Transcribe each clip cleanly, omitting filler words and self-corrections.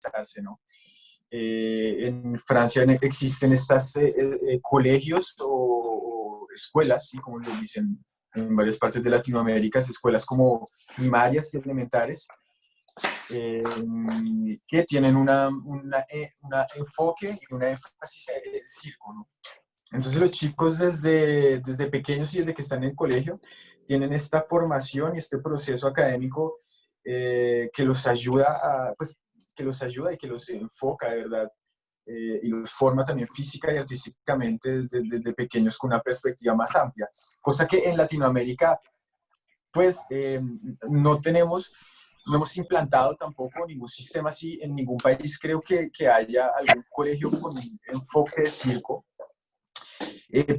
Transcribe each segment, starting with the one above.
socializarse, ¿no? En Francia existen estos colegios o escuelas, ¿sí? Como lo dicen en varias partes de Latinoamérica, escuelas como primarias y elementales, eh, que tienen una enfoque y una énfasis en el circo, ¿no? Entonces los chicos desde pequeños y desde que están en el colegio tienen esta formación y este proceso académico que los ayuda pues, que los ayuda y que los enfoca de verdad y los forma también física y artísticamente desde pequeños con una perspectiva más amplia, cosa que en Latinoamérica pues no tenemos, no hemos implantado tampoco ningún sistema así en ningún país. Creo que haya algún colegio con un enfoque de circo,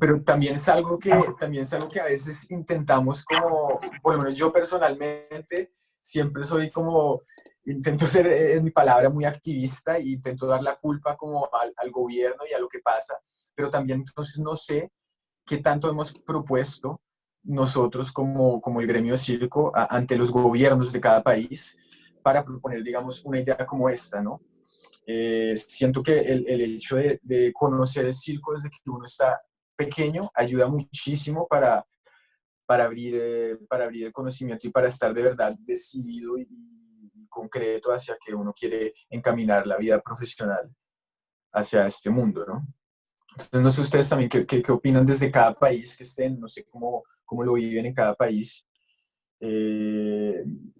pero también es algo que a veces intentamos como, por lo menos yo personalmente, siempre soy como, intento ser en mi palabra muy activista e intento dar la culpa como al gobierno y a lo que pasa, pero también entonces no sé qué tanto hemos propuesto nosotros como el gremio de circo ante los gobiernos de cada país para proponer, digamos, una idea como esta, ¿no? Siento que el hecho de conocer el circo desde que uno está pequeño ayuda muchísimo para abrir el conocimiento y para estar de verdad decidido y concreto hacia que uno quiere encaminar la vida profesional hacia este mundo, ¿no? Entonces, no sé ustedes también qué opinan desde cada país que estén, no sé cómo lo viven en cada país,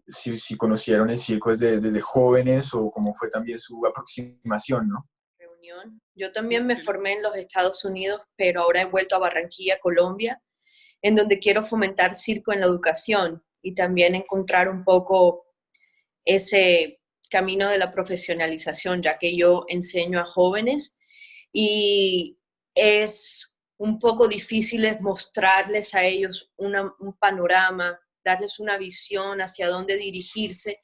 si conocieron el circo desde jóvenes o cómo fue también su aproximación, ¿no? Reunión. Yo también me formé en los Estados Unidos, pero ahora he vuelto a Barranquilla, Colombia, en donde quiero fomentar circo en la educación y también encontrar un poco ese camino de la profesionalización, ya que yo enseño a jóvenes y es un poco difícil mostrarles a ellos un panorama, darles una visión hacia dónde dirigirse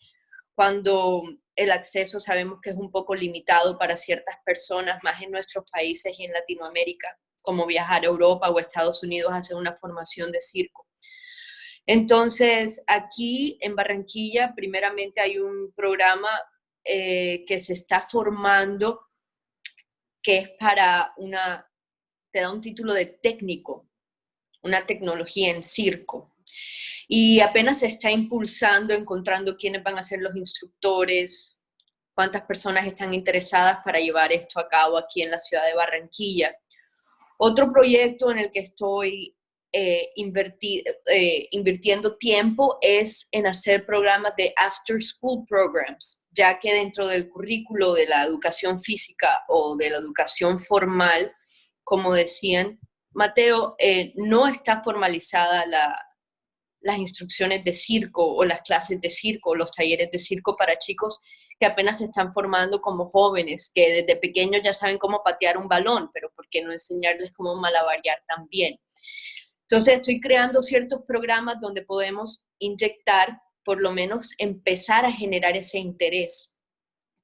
cuando el acceso sabemos que es un poco limitado para ciertas personas, más en nuestros países y en Latinoamérica, como viajar a Europa o a Estados Unidos a hacer una formación de circo. Entonces, aquí en Barranquilla, primeramente hay un programa que se está formando, que es te da un título de técnico, una tecnología en circo. Y apenas se está impulsando, encontrando quiénes van a ser los instructores, cuántas personas están interesadas para llevar esto a cabo aquí en la ciudad de Barranquilla. Otro proyecto en el que estoy invirtiendo tiempo es en hacer programas de after school programs, ya que dentro del currículo de la educación física o de la educación formal, como decían, Mateo, no está formalizada las instrucciones de circo o las clases de circo o los talleres de circo para chicos que apenas se están formando como jóvenes, que desde pequeños ya saben cómo patear un balón, pero ¿por qué no enseñarles cómo malabarear también? Entonces estoy creando ciertos programas donde podemos inyectar, por lo menos empezar a generar ese interés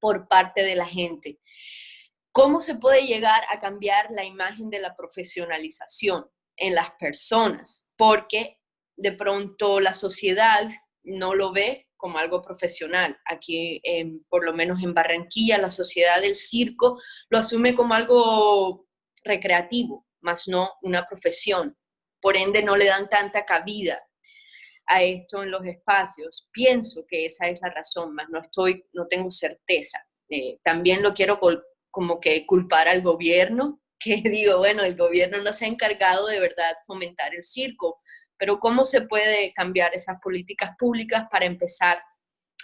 por parte de la gente. ¿Cómo se puede llegar a cambiar la imagen de la profesionalización en las personas? Porque de pronto la sociedad no lo ve como algo profesional. Aquí, por lo menos en Barranquilla, la sociedad del circo lo asume como algo recreativo, más no una profesión. Por ende, no le dan tanta cabida a esto en los espacios. Pienso que esa es la razón, más no tengo certeza. También lo quiero como que culpar al gobierno, que digo, bueno, el gobierno no se ha encargado de verdad fomentar el circo, pero ¿cómo se puede cambiar esas políticas públicas para empezar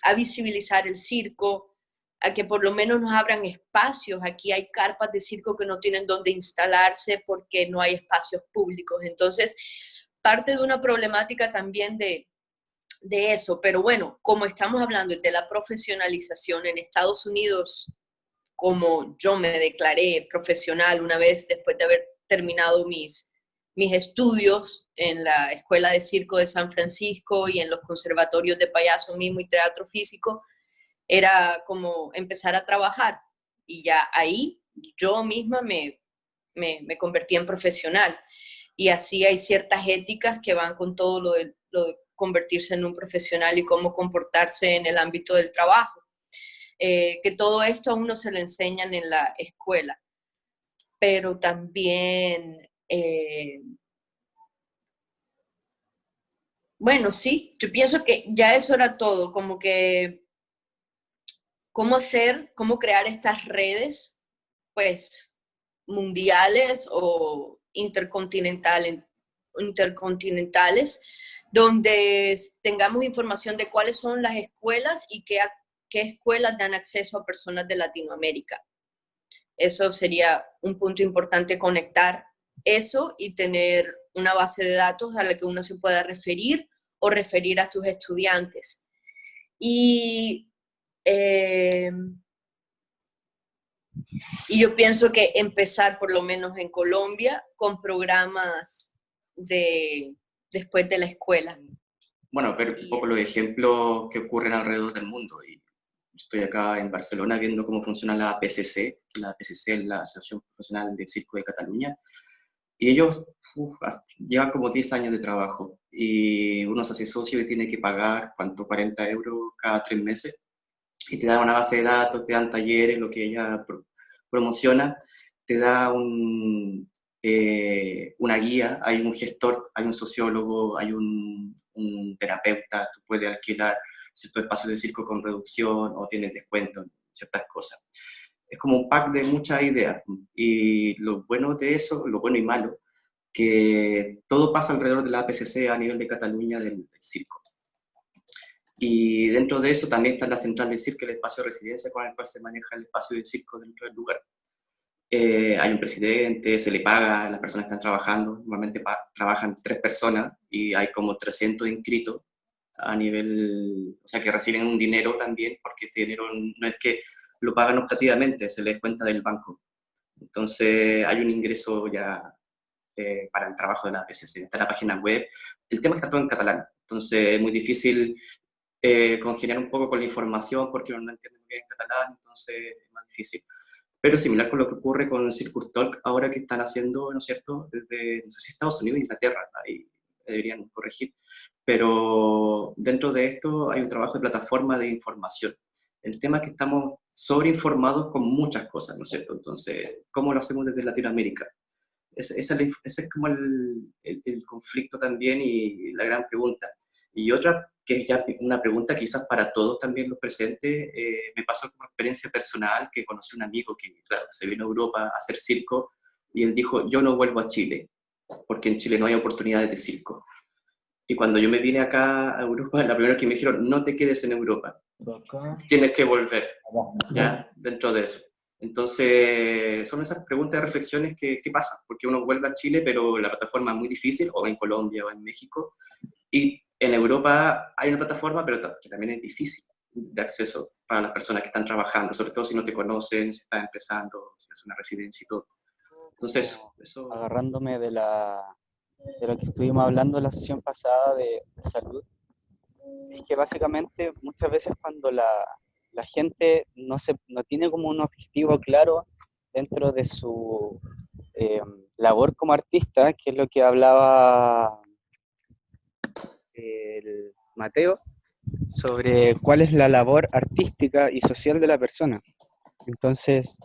a visibilizar el circo, a que por lo menos nos abran espacios? Aquí hay carpas de circo que no tienen dónde instalarse porque no hay espacios públicos. Entonces, parte de una problemática también de eso, pero bueno, como estamos hablando de la profesionalización en Estados Unidos, como yo me declaré profesional una vez después de haber terminado mis estudios en la Escuela de Circo de San Francisco y en los conservatorios de payaso mismo y teatro físico, era como empezar a trabajar y ya ahí yo misma me convertí en profesional. Y así hay ciertas éticas que van con todo lo de convertirse en un profesional y cómo comportarse en el ámbito del trabajo. que todo esto a uno se lo enseñan en la escuela, pero también, bueno, sí, yo pienso que ya eso era todo, como que cómo crear estas redes, pues, mundiales o intercontinentales, donde tengamos información de cuáles son las escuelas y qué escuelas dan acceso a personas de Latinoamérica. Eso sería un punto importante, conectar eso y tener una base de datos a la que uno se pueda referir o referir a sus estudiantes. Y, eh, y yo pienso que empezar, por lo menos en Colombia, con programas después de la escuela. Bueno, ver un poco los ejemplos que ocurren alrededor del mundo. Y estoy acá en Barcelona viendo cómo funciona la APCC. La APCC es la Asociación Profesional de Circo de Cataluña. Y ellos llevan como 10 años de trabajo. Y uno se hace socio y tiene que pagar, ¿cuánto? 40 euros cada 3 meses. Y te dan una base de datos, te dan talleres, lo que ella promociona, te da una guía, hay un gestor, hay un sociólogo, hay un terapeuta, tú puedes alquilar ciertos espacios de circo con reducción o tienes descuento en ciertas cosas. Es como un pack de muchas ideas. Y lo bueno de eso, lo bueno y malo, que todo pasa alrededor de la APCC a nivel de Cataluña del circo. Y dentro de eso también está la central del circo, el espacio de residencia con el cual se maneja el espacio del circo dentro del lugar. Hay un presidente, se le paga a las personas que están trabajando, normalmente trabajan 3 personas y hay como 300 inscritos a nivel, o sea que reciben un dinero también, porque este dinero no es que lo pagan optativamente, se les cuenta del banco. Entonces hay un ingreso ya para el trabajo de la PSC, está en la página web. El tema es que está todo en catalán, entonces es muy difícil congeniar un poco con la información porque uno no entiende muy bien catalán, entonces es más difícil. Pero similar con lo que ocurre con Circus Talk, ahora que están haciendo, ¿no es cierto?, desde, no sé si Estados Unidos o Inglaterra, ahí deberían corregir, pero dentro de esto hay un trabajo de plataforma de información. El tema es que estamos sobreinformados con muchas cosas, ¿no es cierto? Entonces, ¿cómo lo hacemos desde Latinoamérica? Ese es como el conflicto también y la gran pregunta. Y otra, que es ya una pregunta quizás para todos también los presentes, me pasó como experiencia personal que conocí a un amigo que, claro, se vino a Europa a hacer circo y él dijo, yo no vuelvo a Chile, porque en Chile no hay oportunidades de circo. Y cuando yo me vine acá a Europa, la primera que me dijeron, no te quedes en Europa, tienes que volver, ¿ya? Dentro de eso. Entonces, son esas preguntas y reflexiones que pasan, porque uno vuelve a Chile, pero la plataforma es muy difícil, o en Colombia o en México, y en Europa hay una plataforma, pero que también es difícil de acceso para las personas que están trabajando, sobre todo si no te conocen, si estás empezando, si es una residencia y todo. Entonces, eso... Agarrándome de lo que estuvimos hablando en la sesión pasada de salud, es que básicamente muchas veces cuando la gente no tiene como un objetivo claro dentro de su labor como artista, que es lo que hablaba el Mateo, sobre cuál es la labor artística y social de la persona. Entonces,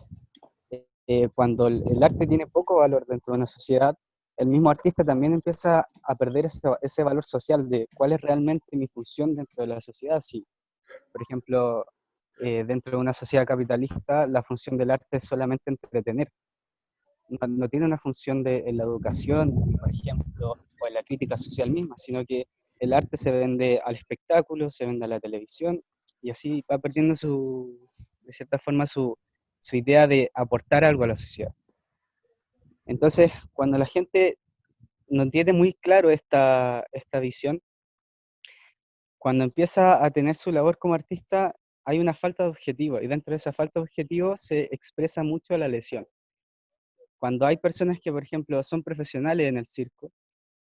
cuando el arte tiene poco valor dentro de una sociedad, el mismo artista también empieza a perder ese valor social de cuál es realmente mi función dentro de la sociedad. Si, por ejemplo, dentro de una sociedad capitalista, la función del arte es solamente entretener. No tiene una función en la educación, por ejemplo, o en la crítica social misma, sino que el arte se vende al espectáculo, se vende a la televisión, y así va perdiendo de cierta forma su idea de aportar algo a la sociedad. Entonces, cuando la gente no tiene muy claro esta visión, cuando empieza a tener su labor como artista, hay una falta de objetivo, y dentro de esa falta de objetivo se expresa mucho la lesión. Cuando hay personas que, por ejemplo, son profesionales en el circo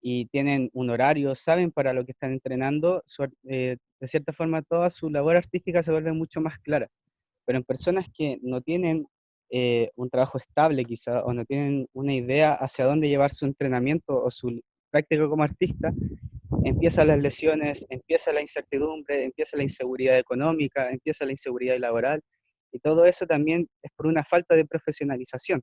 y tienen un horario, saben para lo que están entrenando, de cierta forma toda su labor artística se vuelve mucho más clara. Pero en personas que no tienen un trabajo estable quizá, o no tienen una idea hacia dónde llevar su entrenamiento o su práctica como artista, empiezan las lesiones, empieza la incertidumbre, empieza la inseguridad económica, empieza la inseguridad laboral, Y todo eso también es por una falta de profesionalización.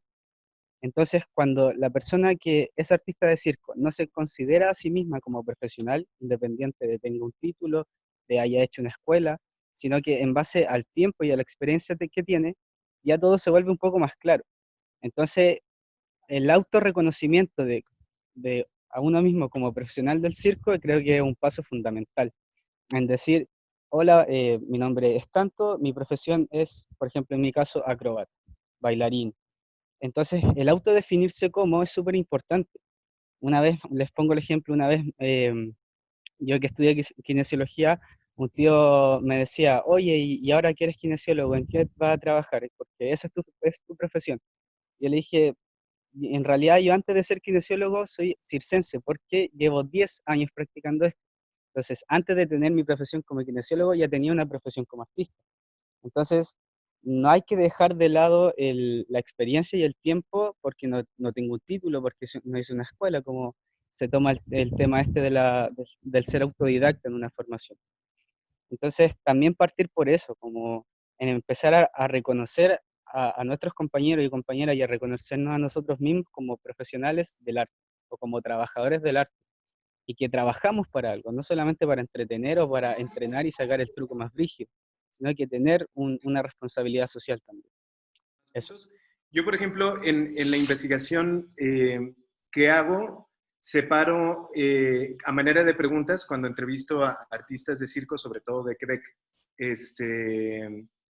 Entonces, cuando la persona que es artista de circo no se considera a sí misma como profesional, independiente de tenga un título, de haya hecho una escuela, sino que en base al tiempo y a la experiencia que tiene, ya todo se vuelve un poco más claro. Entonces, el autorreconocimiento de a uno mismo como profesional del circo creo que es un paso fundamental. En decir, hola, mi nombre es tanto, mi profesión es, por ejemplo, en mi caso, acróbata, bailarín. Entonces, el autodefinirse como es súper importante. Una vez, les pongo el ejemplo, una vez yo que estudié kinesiología, un tío me decía, oye, y ahora que eres kinesiólogo, ¿en qué vas a trabajar? Porque esa es tu profesión. Yo le dije, en realidad yo antes de ser kinesiólogo soy circense, porque llevo 10 años practicando esto. Entonces, antes de tener mi profesión como kinesiólogo, ya tenía una profesión como artista. Entonces, no hay que dejar de lado la experiencia y el tiempo porque no tengo un título, porque no hice una escuela, como se toma el tema este del ser autodidacta en una formación. Entonces, también partir por eso, como en empezar a reconocer a nuestros compañeros y compañeras y a reconocernos a nosotros mismos como profesionales del arte o como trabajadores del arte y que trabajamos para algo, no solamente para entretener o para entrenar y sacar el truco más brígido, sino que tener una responsabilidad social también. Eso. Yo, por ejemplo, en la investigación que hago, separo a manera de preguntas cuando entrevisto a artistas de circo, sobre todo de Quebec,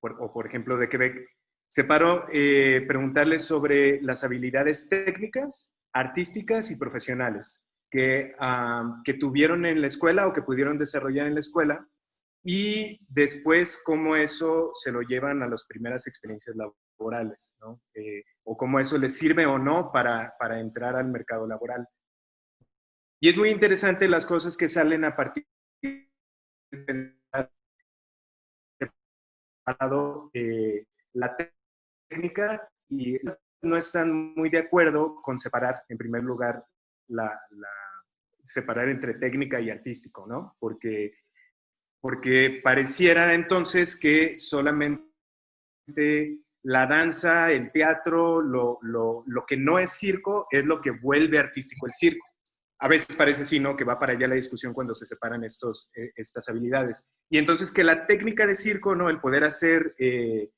o por ejemplo de Quebec, separo preguntarles sobre las habilidades técnicas, artísticas y profesionales que tuvieron en la escuela o que pudieron desarrollar en la escuela, y después cómo eso se lo llevan a las primeras experiencias laborales, ¿no? O cómo eso les sirve o no para entrar al mercado laboral. Y es muy interesante las cosas que salen a partir de la técnica, y no están muy de acuerdo con separar, en primer lugar, separar entre técnica y artístico, ¿no? Porque pareciera entonces que solamente la danza, el teatro, lo que no es circo es lo que vuelve artístico el circo. A veces parece sí, ¿no? Que va para allá la discusión cuando se separan estas habilidades. Y entonces que la técnica de circo, ¿no? El poder hacer el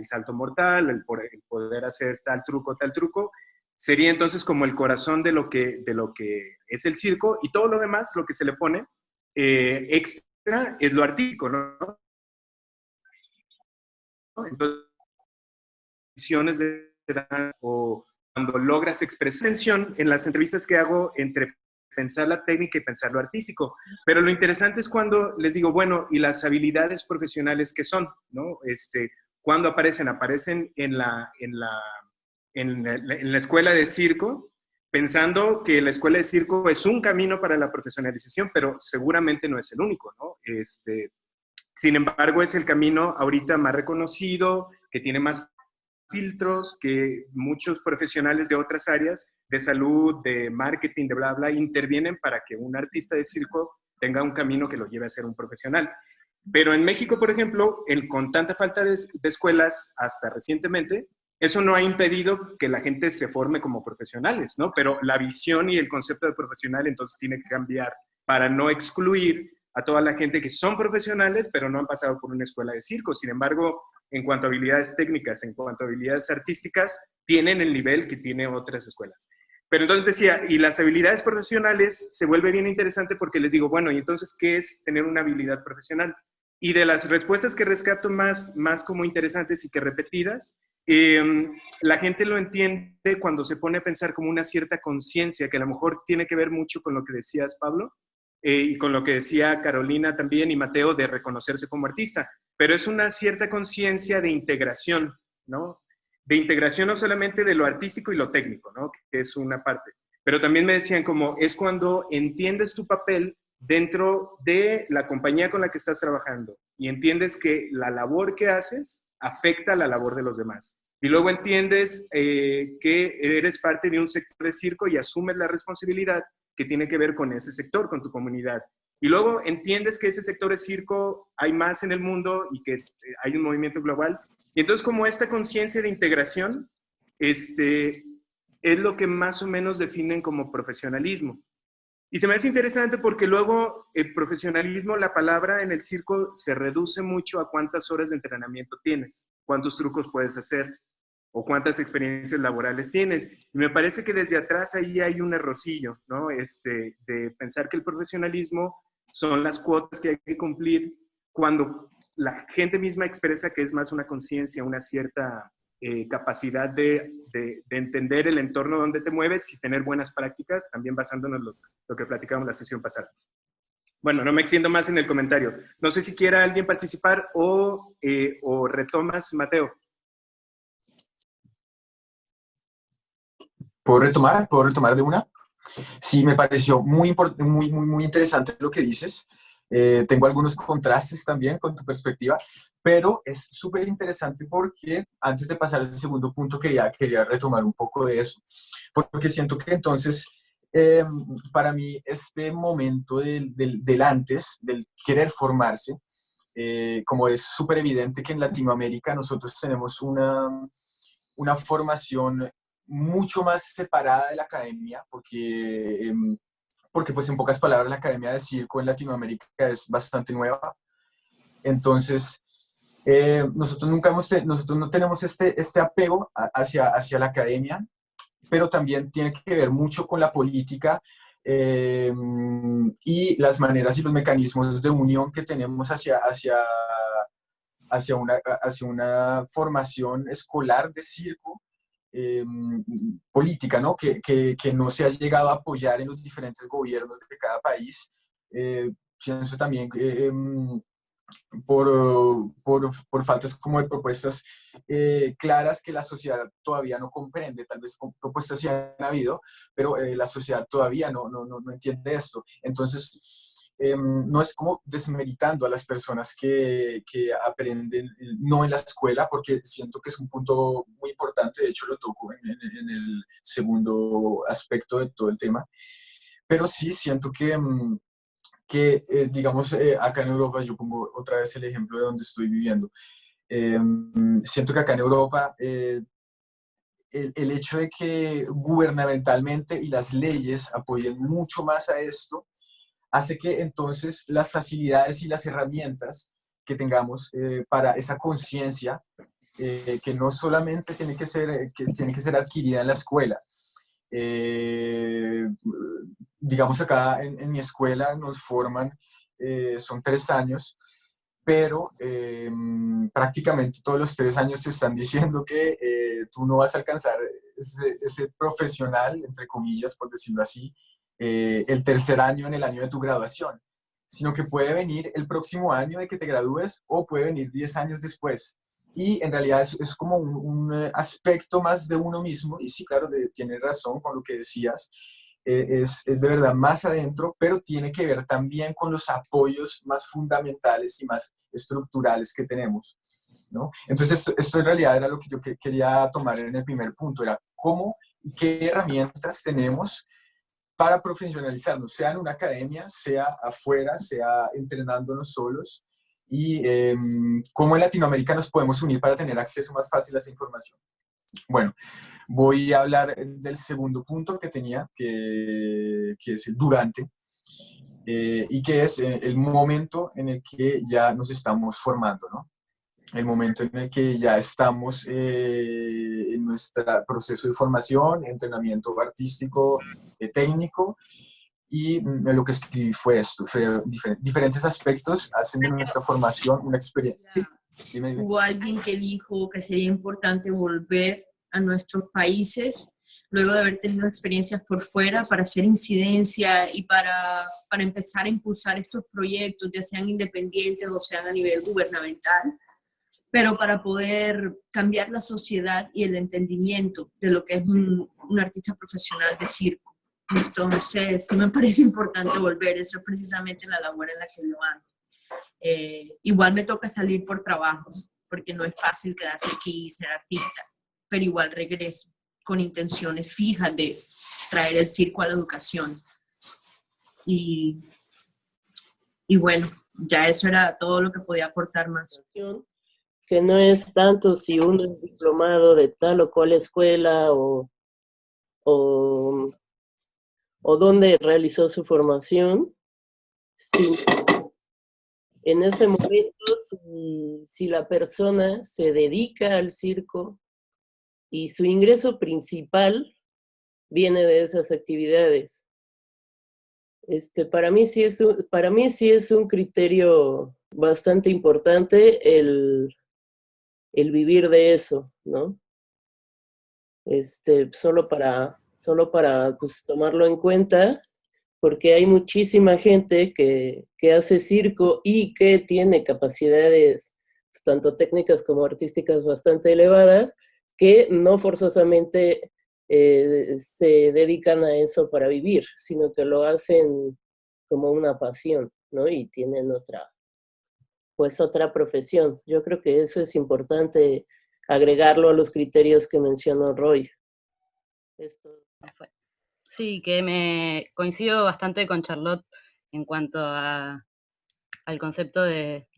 salto mortal, el poder hacer tal truco, sería entonces como el corazón de lo que es el circo, y todo lo demás, lo que se le pone extra, es lo artístico, ¿no? Entonces, o cuando logras expresar tensión en las entrevistas que hago entre pensar la técnica y pensar lo artístico. Pero lo interesante es cuando les digo, bueno, ¿y las habilidades profesionales qué son? ¿No? ¿Cuándo aparecen? Aparecen en la escuela de circo, pensando que la escuela de circo es un camino para la profesionalización, pero seguramente no es el único, ¿no? Sin embargo, es el camino ahorita más reconocido, que tiene más filtros, que muchos profesionales de otras áreas, de salud, de marketing, de bla, bla, intervienen para que un artista de circo tenga un camino que lo lleve a ser un profesional. Pero en México, por ejemplo, con tanta falta de escuelas hasta recientemente, eso no ha impedido que la gente se forme como profesionales, ¿no? Pero la visión y el concepto de profesional entonces tiene que cambiar para no excluir a toda la gente que son profesionales, pero no han pasado por una escuela de circo. Sin embargo, en cuanto a habilidades técnicas, en cuanto a habilidades artísticas, tienen el nivel que tienen otras escuelas. Pero entonces decía, y las habilidades profesionales se vuelve bien interesante porque les digo, bueno, ¿y entonces qué es tener una habilidad profesional? Y de las respuestas que rescato más como interesantes y que repetidas, la gente lo entiende cuando se pone a pensar como una cierta conciencia, que a lo mejor tiene que ver mucho con lo que decías, Pablo, y con lo que decía Carolina también y Mateo, de reconocerse como artista. Pero es una cierta conciencia de integración, ¿no? De integración no solamente de lo artístico y lo técnico, ¿no? Que es una parte. Pero también me decían como, es cuando entiendes tu papel dentro de la compañía con la que estás trabajando y entiendes que la labor que haces afecta a la labor de los demás. Y luego entiendes que eres parte de un sector de circo y asumes la responsabilidad que tiene que ver con ese sector, con tu comunidad. Y luego entiendes que ese sector de circo hay más en el mundo y que hay un movimiento global. Y entonces como esta conciencia de integración es lo que más o menos definen como profesionalismo. Y se me hace interesante porque luego el profesionalismo, la palabra en el circo se reduce mucho a cuántas horas de entrenamiento tienes, cuántos trucos puedes hacer o cuántas experiencias laborales tienes. Y me parece que desde atrás ahí hay un errorcillo, ¿no? De pensar que el profesionalismo son las cuotas que hay que cumplir cuando la gente misma expresa que es más una conciencia, una cierta capacidad de entender el entorno donde te mueves y tener buenas prácticas, también basándonos en lo que platicamos la sesión pasada. Bueno, no me extiendo más en el comentario. No sé si quiera alguien participar o retomas, Mateo. ¿Puedo retomar? ¿Puedo retomar de una? Sí, me pareció muy interesante lo que dices. Tengo algunos contrastes también con tu perspectiva, pero es súper interesante porque antes de pasar al segundo punto quería retomar un poco de eso, porque siento que entonces para mí este momento del antes, del querer formarse, como es súper evidente que en Latinoamérica nosotros tenemos una formación mucho más separada de la academia, porque pues en pocas palabras la academia de circo en Latinoamérica es bastante nueva. Entonces, nosotros no tenemos este apego hacia la academia, pero también tiene que ver mucho con la política y las maneras y los mecanismos de unión que tenemos hacia una formación escolar de circo política, ¿no? Que no se ha llegado a apoyar en los diferentes gobiernos de cada país. Pienso también por faltas como de propuestas claras que la sociedad todavía no comprende. Tal vez propuestas sí han habido, pero la sociedad todavía no entiende esto. Entonces, no es como desmeritando a las personas que aprenden no en la escuela, porque siento que es un punto muy importante, de hecho lo toco en el segundo aspecto de todo el tema, pero sí siento que digamos, acá en Europa, yo pongo otra vez el ejemplo de donde estoy viviendo, siento que acá en Europa el hecho de que gubernamentalmente y las leyes apoyen mucho más a esto, hace que entonces las facilidades y las herramientas que tengamos para esa conciencia, que no solamente tiene que ser adquirida en la escuela. Digamos acá en mi escuela nos forman, son 3 años, pero prácticamente todos los 3 años te están diciendo que tú no vas a alcanzar ese profesional, entre comillas, por decirlo así, el tercer año en el año de tu graduación, sino que puede venir el próximo año de que te gradúes o puede venir 10 años después. Y en realidad es como un aspecto más de uno mismo, y sí, claro, tienes razón con lo que decías, es de verdad más adentro, pero tiene que ver también con los apoyos más fundamentales y más estructurales que tenemos, ¿no? Entonces esto en realidad era lo que yo quería tomar en el primer punto, era cómo y qué herramientas tenemos para profesionalizarnos, sea en una academia, sea afuera, sea entrenándonos solos, y cómo en Latinoamérica nos podemos unir para tener acceso más fácil a esa información. Bueno, voy a hablar del segundo punto que tenía, que es el durante, y que es el momento en el que ya nos estamos formando, ¿no? El momento en el que ya estamos en nuestro proceso de formación, entrenamiento artístico, técnico, y lo que escribí fue esto, fue diferentes aspectos hacen de nuestra formación una experiencia. Sí, dime. Hubo alguien que dijo que sería importante volver a nuestros países luego de haber tenido experiencias por fuera para hacer incidencia y para empezar a impulsar estos proyectos, ya sean independientes o sean a nivel gubernamental, pero para poder cambiar la sociedad y el entendimiento de lo que es un artista profesional de circo. Entonces, sí me parece importante volver, eso es precisamente la labor en la que yo ando. Igual me toca salir por trabajos, porque no es fácil quedarse aquí y ser artista, pero igual regreso con intenciones fijas de traer el circo a la educación. Y Y bueno, ya eso era todo lo que podía aportar más. Que no es tanto si uno es diplomado de tal o cual escuela o, o dónde realizó su formación, sino en ese momento si la persona se dedica al circo y su ingreso principal viene de esas actividades. Para mí sí es un criterio bastante importante el vivir de eso, ¿no? Solo para pues, tomarlo en cuenta, porque hay muchísima gente que hace circo y que tiene capacidades, pues, tanto técnicas como artísticas, bastante elevadas, que no forzosamente se dedican a eso para vivir, sino que lo hacen como una pasión, ¿no? Y tienen otra profesión. Yo creo que eso es importante agregarlo a los criterios que mencionó Roy. Esto. Sí, que me coincido bastante con Charlotte en cuanto al concepto de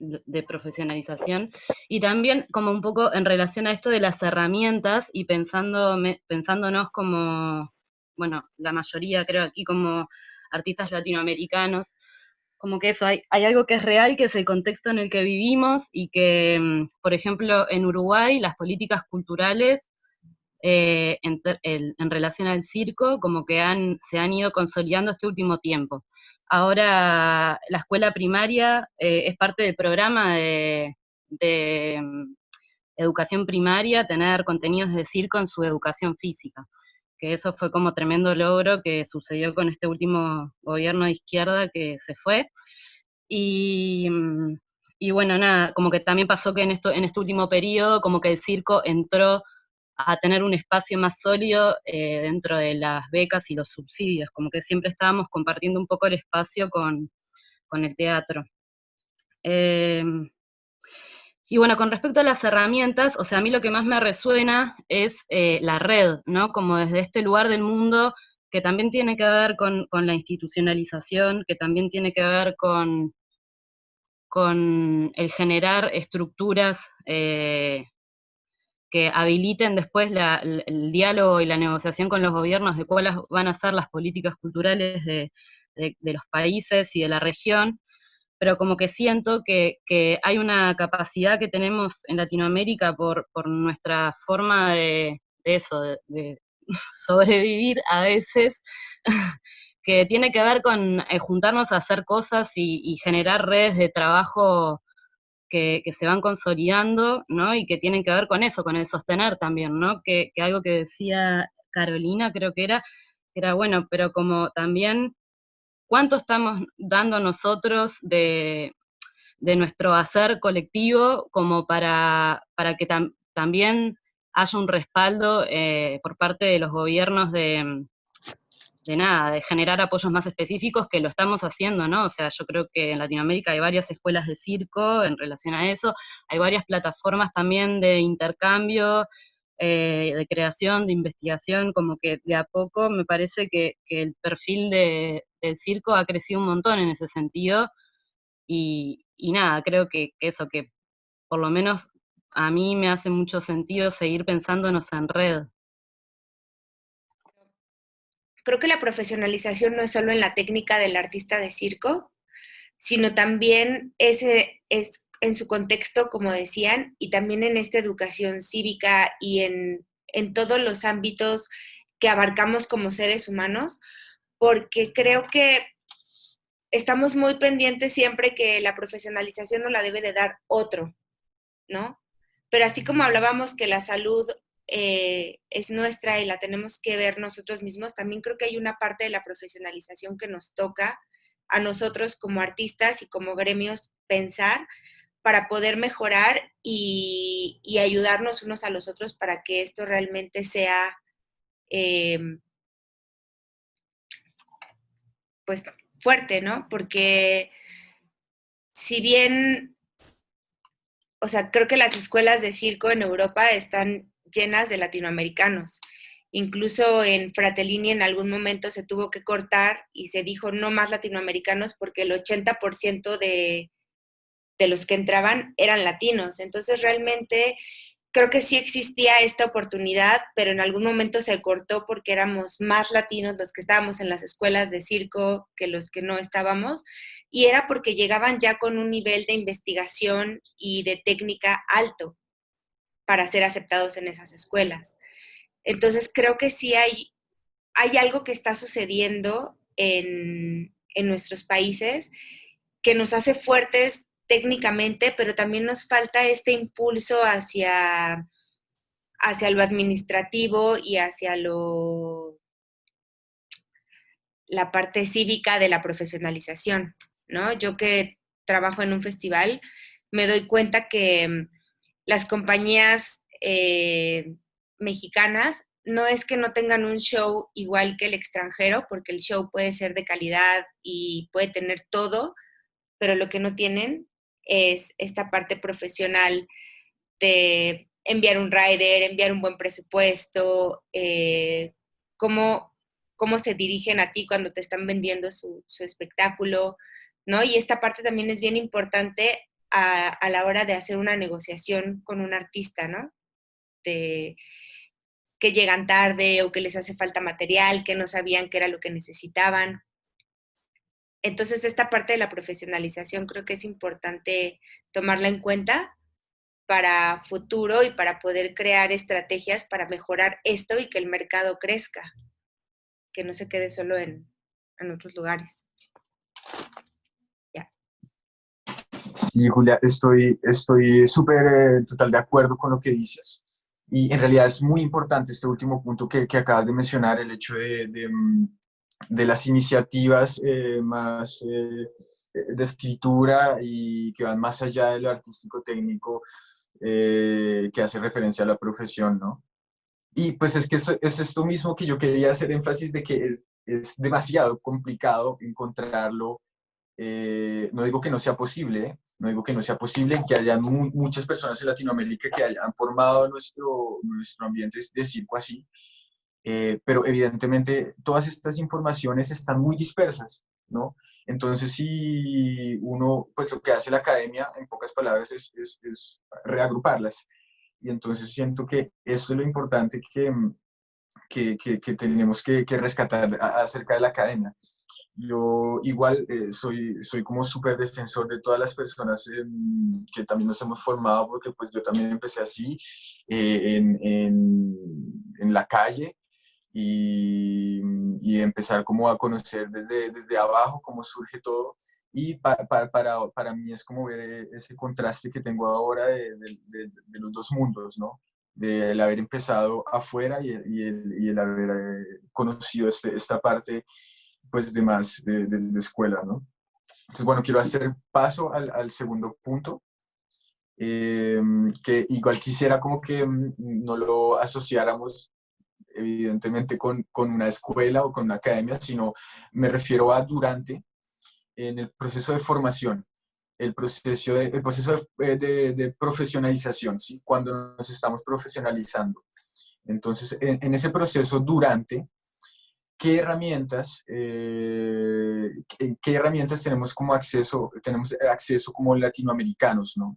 profesionalización, y también como un poco en relación a esto de las herramientas y pensándonos como, bueno, la mayoría creo aquí como artistas latinoamericanos, como que eso, hay algo que es real, que es el contexto en el que vivimos y que, por ejemplo, en Uruguay las políticas culturales en relación al circo, como que se han ido consolidando este último tiempo. Ahora la escuela primaria es parte del programa de educación primaria, tener contenidos de circo en su educación física, que eso fue como tremendo logro que sucedió con este último gobierno de izquierda que se fue. Y, y bueno, nada, como que también pasó que en este último periodo, como que el circo entró a tener un espacio más sólido dentro de las becas y los subsidios, como que siempre estábamos compartiendo un poco el espacio con el teatro. Y bueno, con respecto a las herramientas, o sea, a mí lo que más me resuena es la red, ¿no? Como desde este lugar del mundo que también tiene que ver con la institucionalización, que también tiene que ver con el generar estructuras que habiliten después el diálogo y la negociación con los gobiernos de cuáles van a ser las políticas culturales de los países y de la región, pero como que siento que hay una capacidad que tenemos en Latinoamérica por nuestra forma de eso, de sobrevivir a veces, que tiene que ver con juntarnos a hacer cosas y generar redes de trabajo que se van consolidando, ¿no? Y que tienen que ver con eso, con el sostener también, ¿no? Que algo que decía Carolina, creo que era bueno, pero como también, ¿cuánto estamos dando nosotros de nuestro hacer colectivo como para que también haya un respaldo por parte de los gobiernos de generar apoyos más específicos, que lo estamos haciendo, ¿no? O sea, yo creo que en Latinoamérica hay varias escuelas de circo en relación a eso, hay varias plataformas también de intercambio, de creación, de investigación, como que de a poco me parece que el perfil del circo ha crecido un montón en ese sentido, y nada, creo que eso, que por lo menos a mí me hace mucho sentido seguir pensándonos en red. Creo que la profesionalización no es solo en la técnica del artista de circo, sino también es en su contexto, como decían, y también en esta educación cívica y en todos los ámbitos que abarcamos como seres humanos, porque creo que estamos muy pendientes siempre que la profesionalización no la debe de dar otro, ¿no? Pero así como hablábamos que la salud es nuestra y la tenemos que ver nosotros mismos, también creo que hay una parte de la profesionalización que nos toca a nosotros como artistas y como gremios pensar para poder mejorar y ayudarnos unos a los otros para que esto realmente sea pues fuerte, ¿no? Porque si bien, o sea, creo que las escuelas de circo en Europa están llenas de latinoamericanos Incluso en Fratellini en algún momento se tuvo que cortar y se dijo no más latinoamericanos porque el 80% de los que entraban eran latinos. Entonces realmente creo que sí existía esta oportunidad, pero en algún momento se cortó porque éramos más latinos los que estábamos en las escuelas de circo que los que no estábamos, y era porque llegaban ya con un nivel de investigación y de técnica alto para ser aceptados en esas escuelas. Entonces creo que sí hay algo que está sucediendo en nuestros países que nos hace fuertes técnicamente, pero también nos falta este impulso hacia lo administrativo y hacia la parte cívica de la profesionalización, ¿no? Yo que trabajo en un festival, me doy cuenta que las compañías mexicanas no es que no tengan un show igual que el extranjero, porque el show puede ser de calidad y puede tener todo, pero lo que no tienen es esta parte profesional de enviar un rider, enviar un buen presupuesto, cómo se dirigen a ti cuando te están vendiendo su espectáculo, ¿no? Y esta parte también es bien importante a la hora de hacer una negociación con un artista, ¿no? De que llegan tarde o que les hace falta material, que no sabían qué era lo que necesitaban. Entonces, esta parte de la profesionalización creo que es importante tomarla en cuenta para futuro y para poder crear estrategias para mejorar esto y que el mercado crezca, que no se quede solo en otros lugares. Ya. Sí, Julia, estoy súper total de acuerdo con lo que dices. Y en realidad es muy importante este último punto que acabas de mencionar, el hecho de las iniciativas más de escritura y que van más allá de lo artístico-técnico, que hace referencia a la profesión, ¿no? Y pues es que es esto mismo que yo quería hacer énfasis de que es demasiado complicado encontrarlo. No digo que no sea posible, no digo que no sea posible que haya muchas personas en Latinoamérica que hayan formado nuestro ambiente de circo así, pero evidentemente todas estas informaciones están muy dispersas, ¿no? Entonces, si uno, pues lo que hace la academia, en pocas palabras, es reagruparlas. Y entonces siento que eso es lo importante que tenemos que rescatar acerca de la academia. Yo igual soy como súper defensor de todas las personas que también nos hemos formado, porque pues yo también empecé así, en la calle, y empezar como a conocer desde abajo cómo surge todo. Y para mí es como ver ese contraste que tengo ahora de los dos mundos, ¿no? Del haber empezado afuera y el haber conocido esta parte pues de escuela, ¿no? Entonces, bueno, quiero hacer paso al segundo punto, que igual quisiera como que no lo asociáramos evidentemente con una escuela o con una academia, sino me refiero a durante, en el proceso de formación, el proceso de profesionalización, ¿sí? Cuando nos estamos profesionalizando. Entonces, en ese proceso durante, ¿qué herramientas tenemos tenemos acceso como latinoamericanos, ¿no?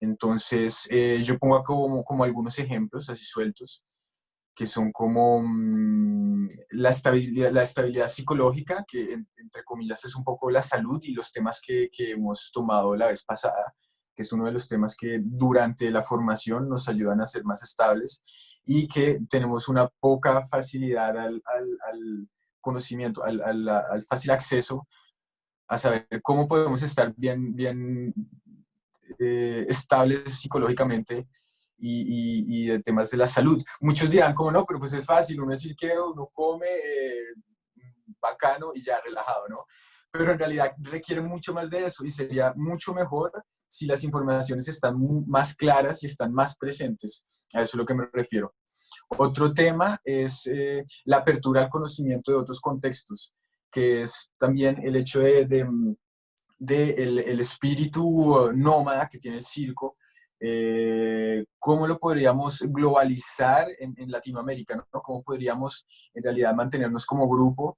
Entonces, yo pongo como algunos ejemplos así sueltos, que son como la estabilidad psicológica, que entre comillas es un poco la salud y los temas que hemos tomado la vez pasada, que es uno de los temas que durante la formación nos ayudan a ser más estables y que tenemos una poca facilidad al conocimiento, al fácil acceso a saber cómo podemos estar bien estables psicológicamente y de temas de la salud. Muchos dirán, como no, pero pues es fácil, uno es cirquero, uno come bacano y ya relajado, ¿no? Pero en realidad requiere mucho más de eso y sería mucho mejor si las informaciones están más claras y están más presentes. A eso es lo que me refiero. Otro tema es la apertura al conocimiento de otros contextos, que es también el hecho el espíritu nómada que tiene el circo, ¿Cómo lo podríamos globalizar en Latinoamérica, ¿no? ¿Cómo podríamos en realidad mantenernos como grupo,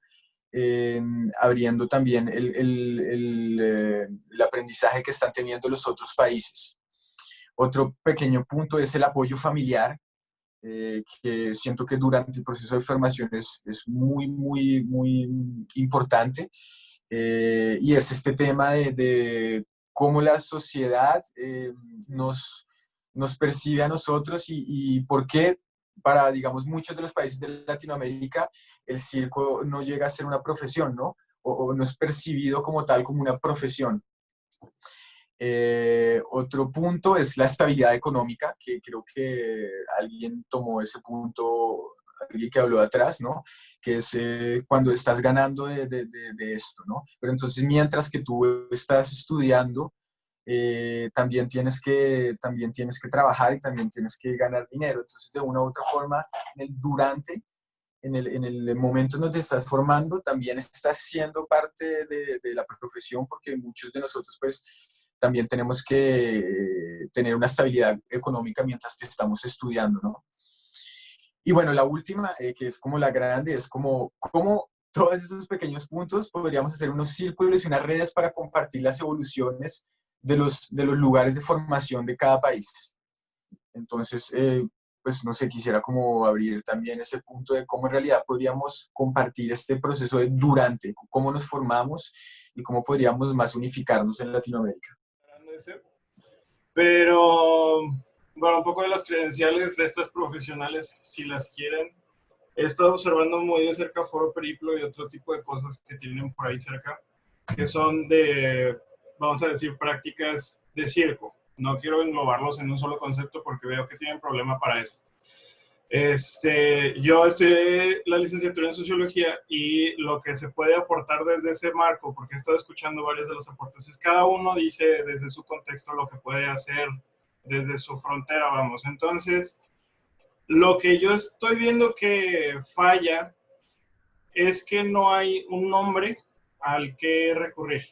abriendo también el aprendizaje que están teniendo los otros países? Otro pequeño punto es el apoyo familiar, que siento que durante el proceso de formación es muy, muy, muy importante. Y es este tema de cómo la sociedad nos percibe a nosotros y por qué para, digamos, muchos de los países de Latinoamérica el circo no llega a ser una profesión, ¿no? O no es percibido como tal, como una profesión. Otro punto es la estabilidad económica, que creo que alguien tomó ese punto, alguien que habló de atrás, ¿no? Que es cuando estás ganando de esto, ¿no? Pero entonces mientras que tú estás estudiando, también tienes que trabajar y también tienes que ganar dinero. Entonces, de una u otra forma, en el momento en donde te estás formando, también estás siendo parte de la profesión, porque muchos de nosotros, pues, también tenemos que tener una estabilidad económica mientras que estamos estudiando, ¿no? Y bueno, la última, que es como la grande, es como todos esos pequeños puntos podríamos hacer unos círculos y unas redes para compartir las evoluciones de los lugares de formación de cada país. Entonces, pues no sé, quisiera como abrir también ese punto de cómo en realidad podríamos compartir este proceso de durante, cómo nos formamos y cómo podríamos más unificarnos en Latinoamérica. Pero, bueno, un poco de las credenciales de estas profesionales, si las quieren. He estado observando muy de cerca Foro Periplo y otro tipo de cosas que tienen por ahí cerca, que son de, vamos a decir, prácticas de circo. No quiero englobarlos en un solo concepto porque veo que tienen problema para eso. Yo estudié la licenciatura en Sociología y lo que se puede aportar desde ese marco, porque he estado escuchando varios de los aportes, es cada uno dice desde su contexto lo que puede hacer desde su frontera, vamos. Entonces, lo que yo estoy viendo que falla es que no hay un nombre al que recurrir.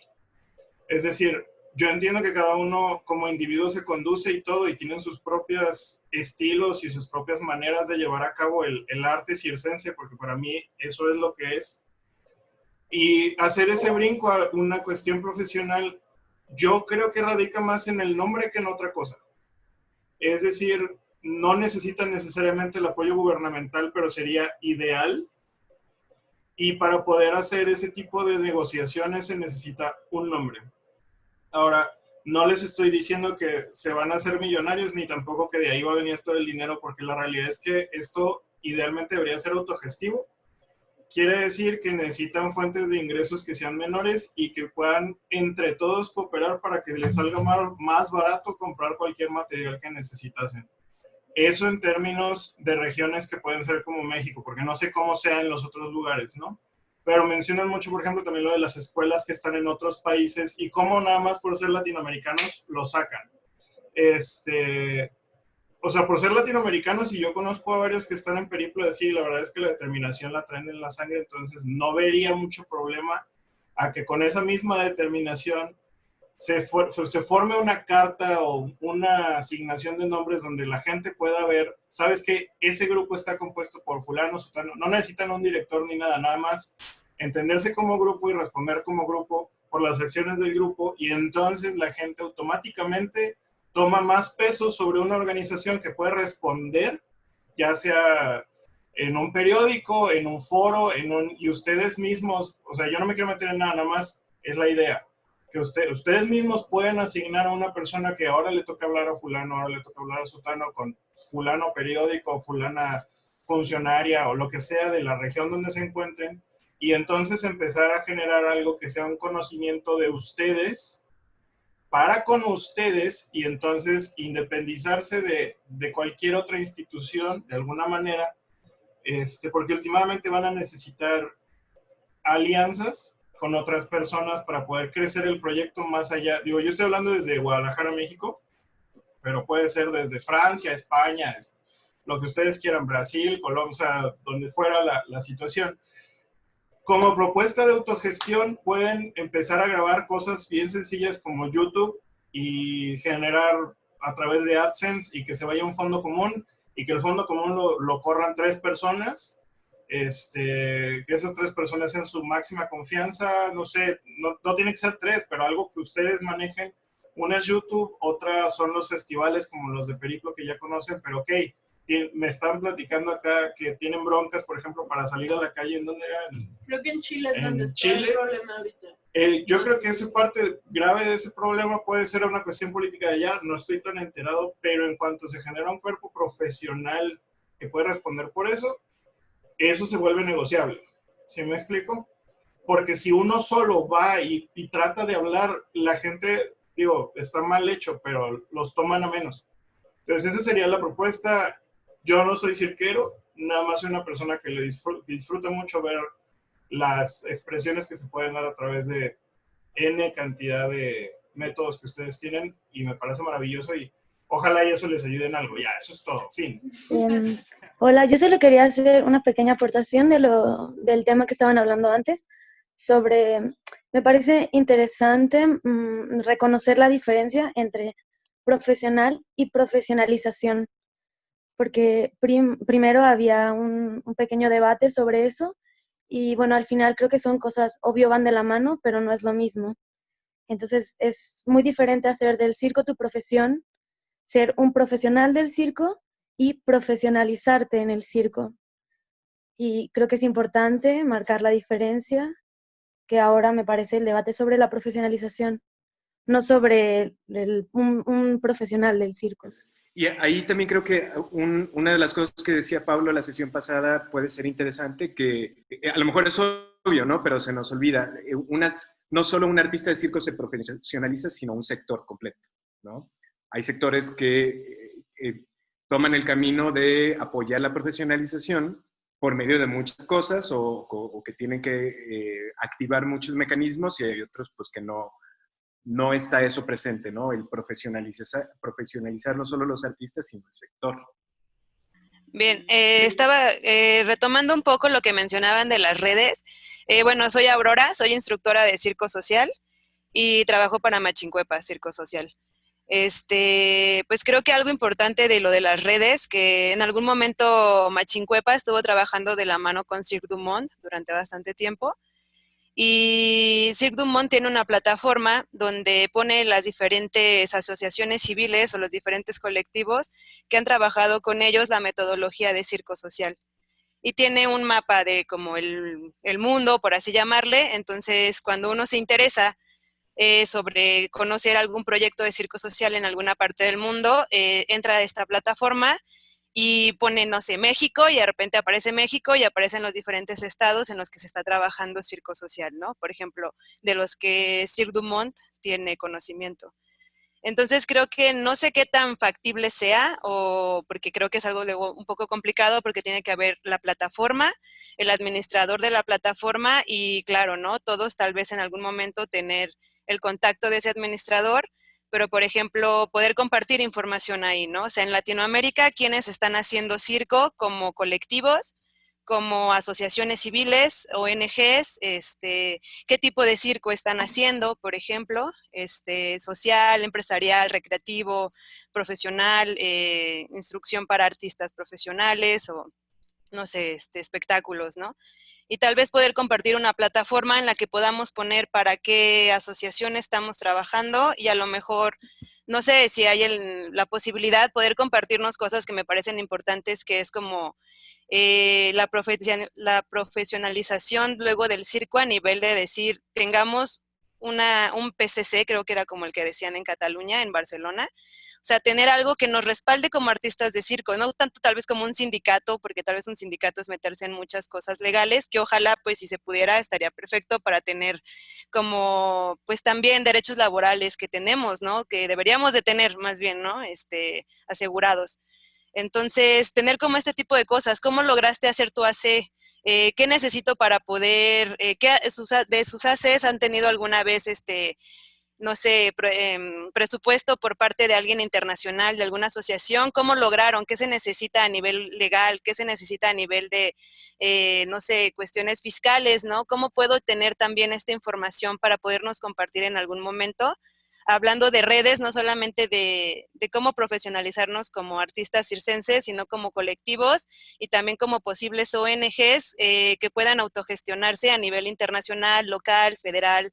Es decir, yo entiendo que cada uno como individuo se conduce y todo y tienen sus propios estilos y sus propias maneras de llevar a cabo el arte circense, porque para mí eso es lo que es. Y hacer ese brinco a una cuestión profesional, yo creo que radica más en el nombre que en otra cosa. Es decir, no necesitan necesariamente el apoyo gubernamental, pero sería ideal. Y para poder hacer ese tipo de negociaciones se necesita un nombre. Ahora, no les estoy diciendo que se van a hacer millonarios, ni tampoco que de ahí va a venir todo el dinero, porque la realidad es que esto idealmente debería ser autogestivo. Quiere decir que necesitan fuentes de ingresos que sean menores y que puedan entre todos cooperar para que les salga más barato comprar cualquier material que necesitasen. Eso en términos de regiones que pueden ser como México, porque no sé cómo sea en los otros lugares, ¿no? Pero mencionan mucho, por ejemplo, también lo de las escuelas que están en otros países y cómo nada más por ser latinoamericanos lo sacan. O sea, por ser latinoamericanos, y yo conozco a varios que están en periplo de sí, la verdad es que la determinación la traen en la sangre, entonces no vería mucho problema a que con esa misma determinación se forme una carta o una asignación de nombres donde la gente pueda ver, sabes que ese grupo está compuesto por fulano, sutano, no necesitan un director ni nada, nada más entenderse como grupo y responder como grupo por las acciones del grupo, y entonces la gente automáticamente toma más peso sobre una organización que puede responder, ya sea en un periódico, en un foro, y ustedes mismos, o sea, yo no me quiero meter en nada, nada más es la idea, que ustedes mismos pueden asignar a una persona que ahora le toca hablar a fulano, ahora le toca hablar a sutano, con fulano periódico, fulana funcionaria o lo que sea de la región donde se encuentren, y entonces empezar a generar algo que sea un conocimiento de ustedes, para con ustedes, y entonces independizarse de cualquier otra institución de alguna manera, porque últimamente van a necesitar alianzas con otras personas para poder crecer el proyecto más allá. Digo, yo estoy hablando desde Guadalajara, México, pero puede ser desde Francia, España, lo que ustedes quieran, Brasil, Colombia, o sea, donde fuera la situación. Como propuesta de autogestión pueden empezar a grabar cosas bien sencillas como YouTube y generar a través de AdSense y que se vaya a un fondo común y que el fondo común lo corran 3 personas, que esas 3 personas sean su máxima confianza, no sé, no tiene que ser 3, pero algo que ustedes manejen. Una es YouTube, otra son los festivales como los de Periplo que ya conocen, pero ok, me están platicando acá que tienen broncas, por ejemplo, para salir a la calle. ¿En dónde era? Creo que en Chile es donde está Chile, el problema ahorita. Yo creo que esa parte grave de ese problema puede ser una cuestión política de allá, no estoy tan enterado, pero en cuanto se genera un cuerpo profesional que puede responder por eso se vuelve negociable. ¿Sí me explico? Porque si uno solo va y trata de hablar, la gente, digo, está mal hecho, pero los toman a menos. Entonces esa sería la propuesta. Yo no soy cirquero, nada más soy una persona que disfruta mucho ver las expresiones que se pueden dar a través de N cantidad de métodos que ustedes tienen, y me parece maravilloso, y ojalá y eso les ayude en algo. Ya, eso es todo, fin. Hola, yo solo quería hacer una pequeña aportación del tema que estaban hablando antes, me parece interesante reconocer la diferencia entre profesional y profesionalización, porque primero había un pequeño debate sobre eso, y bueno, al final creo que son cosas, obvio van de la mano, pero no es lo mismo. Entonces es muy diferente hacer del circo tu profesión, ser un profesional del circo y profesionalizarte en el circo. Y creo que es importante marcar la diferencia, que ahora me parece el debate sobre la profesionalización, no sobre un profesional del circo. Y ahí también creo que una de las cosas que decía Pablo la sesión pasada puede ser interesante, que a lo mejor es obvio, ¿no? Pero se nos olvida. No solo un artista de circo se profesionaliza, sino un sector completo, ¿no? Hay sectores que toman el camino de apoyar la profesionalización por medio de muchas cosas o que tienen que activar muchos mecanismos, y hay otros pues que no está eso presente, ¿no? El profesionalizar no solo los artistas, sino el sector. Bien, estaba retomando un poco lo que mencionaban de las redes. Bueno, soy Aurora, soy instructora de circo social y trabajo para Machincuepa, Circo Social. Pues creo que algo importante de lo de las redes, que en algún momento Machincuepa estuvo trabajando de la mano con Cirque du Monde durante bastante tiempo. Y Cirque du Monde tiene una plataforma donde pone las diferentes asociaciones civiles o los diferentes colectivos que han trabajado con ellos la metodología de circo social. Y tiene un mapa de como el mundo, por así llamarle. Entonces, cuando uno se interesa sobre conocer algún proyecto de circo social en alguna parte del mundo, entra a esta plataforma y pone, no sé, México, y de repente aparece México y aparecen los diferentes estados en los que se está trabajando circo social, ¿no? Por ejemplo, de los que Cirque du Monde tiene conocimiento. Entonces creo que no sé qué tan factible sea, porque creo que es algo luego un poco complicado, porque tiene que haber la plataforma, el administrador de la plataforma y claro, ¿no? Todos tal vez en algún momento tener el contacto de ese administrador, pero por ejemplo, poder compartir información ahí, ¿no? O sea, en Latinoamérica, ¿quiénes están haciendo circo como colectivos, como asociaciones civiles, ONGs, qué tipo de circo están haciendo, por ejemplo, social, empresarial, recreativo, profesional, instrucción para artistas profesionales o, no sé, espectáculos, ¿no? Y tal vez poder compartir una plataforma en la que podamos poner para qué asociación estamos trabajando y a lo mejor, no sé, si hay la posibilidad poder compartirnos cosas que me parecen importantes, que es como la profesionalización luego del circo a nivel de decir, tengamos un PCC, creo que era como el que decían en Cataluña, en Barcelona. O sea, tener algo que nos respalde como artistas de circo, no tanto tal vez como un sindicato, porque tal vez un sindicato es meterse en muchas cosas legales, que ojalá, pues, si se pudiera, estaría perfecto para tener como, pues, también derechos laborales que tenemos, ¿no? Que deberíamos de tener, más bien, ¿no? Asegurados. Entonces, tener como este tipo de cosas. ¿Cómo lograste hacer tu AC? ¿Qué necesito para poder, de sus ACs han tenido alguna vez no sé, presupuesto por parte de alguien internacional, de alguna asociación? ¿Cómo lograron? ¿Qué se necesita a nivel legal? ¿Qué se necesita a nivel de, no sé, cuestiones fiscales, ¿no? ¿Cómo puedo tener también esta información para podernos compartir en algún momento? hablando de redes, no solamente de cómo profesionalizarnos como artistas circenses, sino como colectivos y también como posibles ONGs que puedan autogestionarse a nivel internacional, local, federal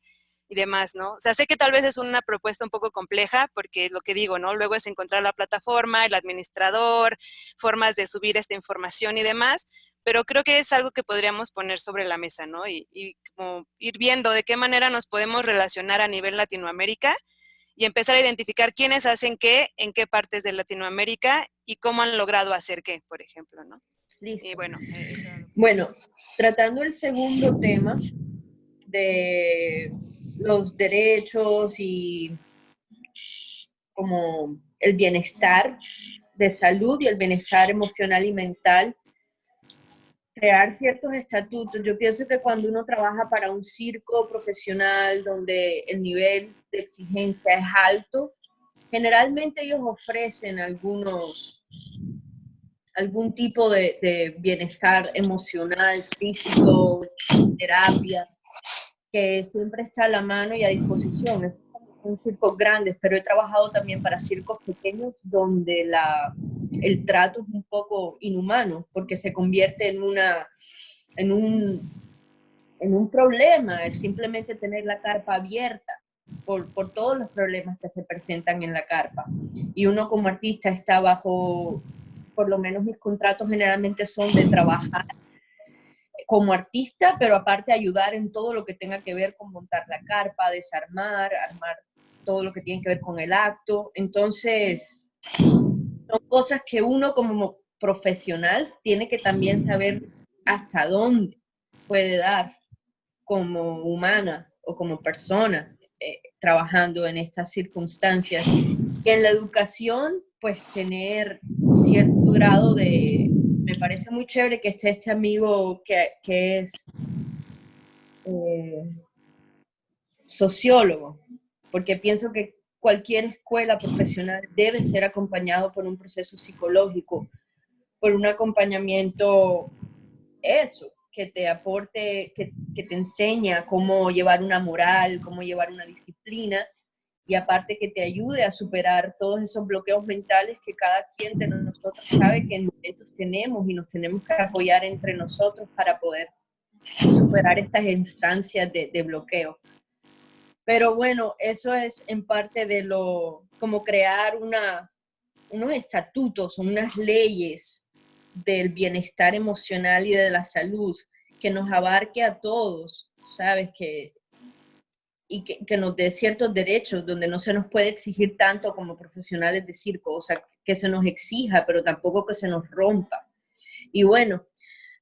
y demás, ¿no? O sea, sé que tal vez es una propuesta un poco compleja, porque lo que digo, ¿no? Luego es encontrar la plataforma, el administrador, formas de subir esta información y demás, pero creo que es algo que podríamos poner sobre la mesa, ¿no? Y como ir viendo de qué manera nos podemos relacionar a nivel Latinoamérica y empezar a identificar quiénes hacen qué, en qué partes de Latinoamérica y cómo han logrado hacer qué, por ejemplo, ¿no? Listo. Y bueno, eso. Bueno, tratando el segundo tema de los derechos y como el bienestar de salud y el bienestar emocional y mental, crear ciertos estatutos. Yo pienso que cuando uno trabaja para un circo profesional donde el nivel de exigencia es alto, generalmente ellos ofrecen algún tipo de bienestar emocional, físico, terapia, que siempre está a la mano y a disposición. Son circos grandes, pero he trabajado también para circos pequeños donde el trato es un poco inhumano, porque se convierte en un problema, es simplemente tener la carpa abierta por todos los problemas que se presentan en la carpa. Y uno como artista está bajo, por lo menos mis contratos generalmente son de trabajar como artista, pero aparte ayudar en todo lo que tenga que ver con montar la carpa, desarmar, armar todo lo que tiene que ver con el acto. Entonces, son cosas que uno como profesional tiene que también saber hasta dónde puede dar como humana o como persona trabajando en estas circunstancias. Y en la educación, pues tener cierto grado de... Me parece muy chévere que esté este amigo que es sociólogo, porque pienso que cualquier escuela profesional debe ser acompañado por un proceso psicológico, por un acompañamiento, eso, que te aporte, que te enseña cómo llevar una moral, cómo llevar una disciplina, y aparte que te ayude a superar todos esos bloqueos mentales que cada quien de nosotros sabe que en momentos tenemos y nos tenemos que apoyar entre nosotros para poder superar estas instancias de bloqueo. Pero bueno, eso es en parte de como crear unos estatutos, unas leyes del bienestar emocional y de la salud que nos abarque a todos, ¿sabes? Y que nos dé ciertos derechos donde no se nos puede exigir tanto como profesionales de circo, o sea, que se nos exija, pero tampoco que se nos rompa. Y bueno,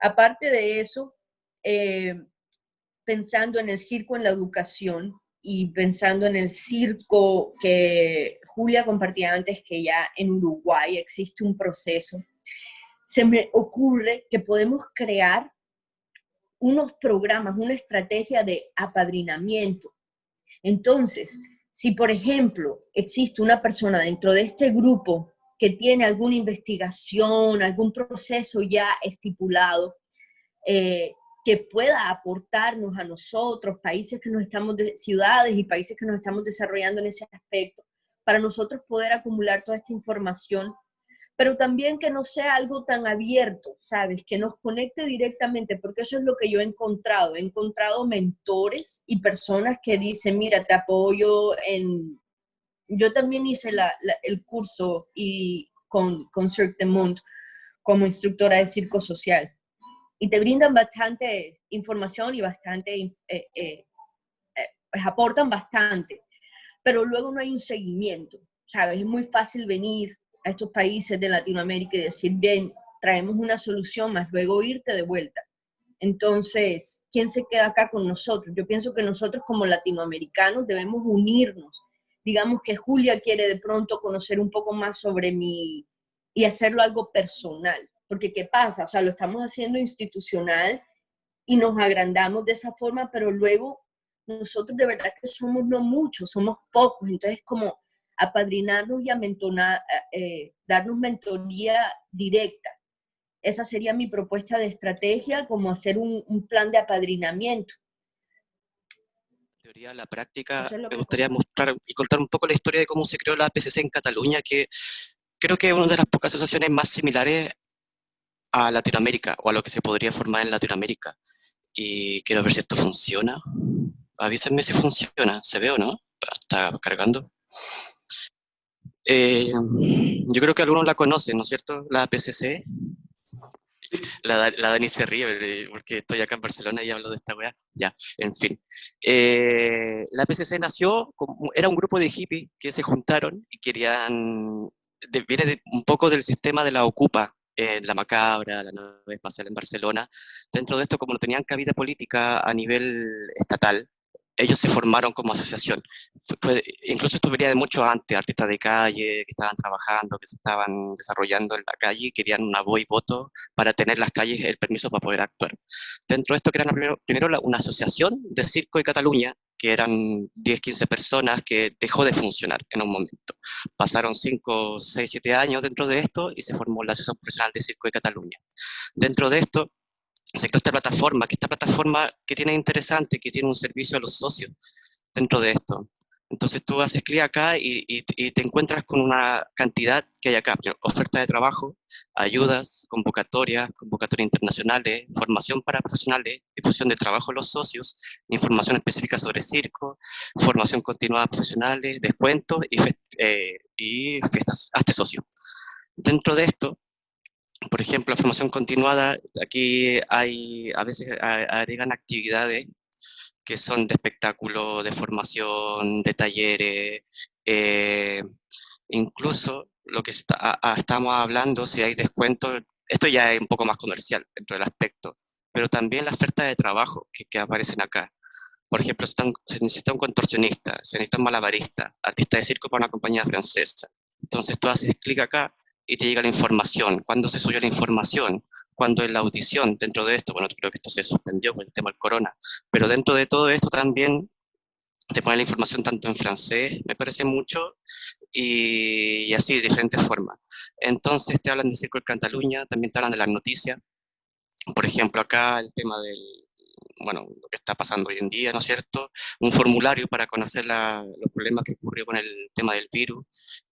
aparte de eso, pensando en el circo en la educación y pensando en el circo que Julia compartía antes, que ya en Uruguay existe un proceso, se me ocurre que podemos crear unos programas, una estrategia de apadrinamiento. Entonces, si por ejemplo existe una persona dentro de este grupo que tiene alguna investigación, algún proceso ya estipulado, que pueda aportarnos a nosotros, países que nos estamos, ciudades y países que nos estamos desarrollando en ese aspecto, para nosotros poder acumular toda esta información, pero también que no sea algo tan abierto, ¿sabes? Que nos conecte directamente, porque eso es lo que yo he encontrado. He encontrado mentores y personas que dicen, mira, te apoyo en... Yo también hice el curso con Cirque du Monde como instructora de circo social. Y te brindan bastante información y bastante, pues aportan bastante. Pero luego no hay un seguimiento, ¿sabes? Es muy fácil venir a estos países de Latinoamérica y decir, bien, traemos una solución, más luego irte de vuelta. Entonces, ¿quién se queda acá con nosotros? Yo pienso que nosotros como latinoamericanos debemos unirnos. Digamos que Julia quiere de pronto conocer un poco más sobre mí y hacerlo algo personal. Porque ¿qué pasa? O sea, lo estamos haciendo institucional y nos agrandamos de esa forma, pero luego nosotros de verdad que somos no muchos, somos pocos. Entonces, como apadrinarnos y darnos mentoría directa. Esa sería mi propuesta de estrategia, como hacer un plan de apadrinamiento. teoría a la práctica, Eso es lo me que gustaría comparto. mostrar y contar un poco la historia de cómo se creó la PCC en Cataluña, que creo que es una de las pocas asociaciones más similares a Latinoamérica, o a lo que se podría formar en Latinoamérica. Y quiero ver si esto funciona. Avísenme si funciona. ¿Se ve o no? Está cargando. Yo creo que algunos la conocen, ¿no es cierto? La PCC. La Dani se ríe porque estoy acá en Barcelona y hablo de esta weá. Ya, en fin. La PCC nació, era un grupo de hippies que se juntaron y querían, viene un poco del sistema de la Ocupa, la Macabra, la nave espacial en Barcelona. Dentro de esto, como no tenían cabida política a nivel estatal, ellos se formaron como asociación. Incluso esto venía de mucho antes, artistas de calle que estaban trabajando, que se estaban desarrollando en la calle y querían una voz y voto para tener las calles el permiso para poder actuar. Dentro de esto, que era primero una asociación de circo de Cataluña, que eran 10, 15 personas, que dejó de funcionar en un momento. Pasaron 5, 6, 7 años dentro de esto y se formó la Asociación Profesional de Circo de Cataluña. Dentro de esto, se creó esta plataforma, que tiene interesante, que tiene un servicio a los socios dentro de esto. Entonces tú haces clic acá y te encuentras con una cantidad que hay acá: oferta de trabajo, ayudas, convocatorias internacionales, formación para profesionales, difusión de trabajo a los socios, información específica sobre circo, formación continuada a profesionales, descuentos y fiestas hasta socio. Dentro de esto, por ejemplo, formación continuada, aquí a veces agregan actividades que son de espectáculo, de formación, de talleres, incluso lo que estamos hablando, si hay descuento, esto ya es un poco más comercial dentro del aspecto, pero también la oferta de trabajo que aparecen acá. Por ejemplo, se necesita un contorsionista, se necesita un malabarista, artista de circo para una compañía francesa. Entonces tú haces clic acá y te llega la información. ¿Cuándo se subió la información? ¿Cuándo es la audición dentro de esto? Bueno, creo que esto se suspendió por el tema del corona, pero dentro de todo esto también te pone la información tanto en francés, me parece mucho, y así, de diferentes formas. Entonces te hablan de Circo de Cataluña, también te hablan de las noticias. Por ejemplo, acá el tema bueno, lo que está pasando hoy en día, ¿no es cierto? Un formulario para conocer los problemas que ocurrió con el tema del virus,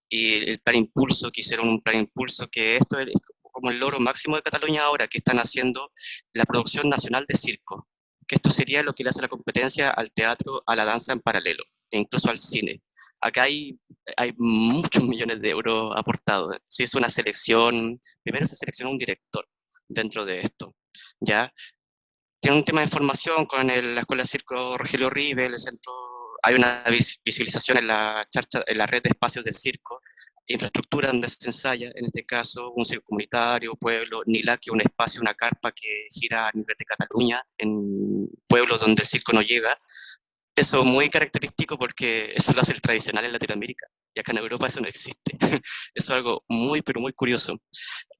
y el plan impulso, que hicieron un plan impulso, que esto es como el logro máximo de Cataluña ahora, que están haciendo la producción nacional de circo, que esto sería lo que le hace la competencia al teatro, a la danza en paralelo, e incluso al cine. Acá hay muchos millones de euros aportados. Si es una selección, primero se selecciona un director dentro de esto, ¿ya? Tiene un tema de formación con la Escuela de Circo Rogelio Rivel, el centro. Hay una visibilización en en la red de espacios de circo, infraestructura donde se ensaya, en este caso un circo comunitario, pueblo, Nila, que es un espacio, una carpa que gira a nivel de Cataluña, en pueblos donde el circo no llega. Eso es muy característico porque eso lo hace el tradicional en Latinoamérica, y acá en Europa eso no existe. Eso es algo muy, pero muy curioso.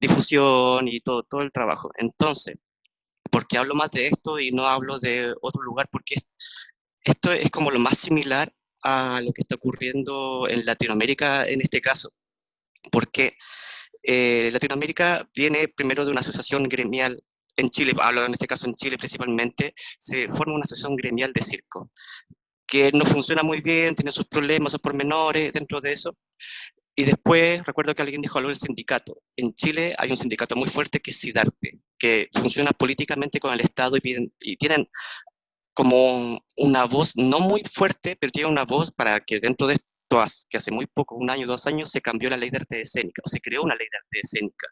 Difusión y todo el trabajo. Entonces, ¿por qué hablo más de esto y no hablo de otro lugar? Porque esto es como lo más similar a lo que está ocurriendo en Latinoamérica en este caso. Porque Latinoamérica viene primero de una asociación gremial. En Chile, hablo en este caso en Chile principalmente, se forma una asociación gremial de circo, que no funciona muy bien, tiene sus problemas, sus pormenores dentro de eso. Y después recuerdo que alguien dijo algo del sindicato. En Chile hay un sindicato muy fuerte que es SIDARTE, que funciona políticamente con el Estado y tienen como una voz no muy fuerte, pero tienen una voz para que dentro de esto, que hace muy poco, 1 año, 2 años, se cambió la ley de arte escénica, o se creó una ley de arte escénica,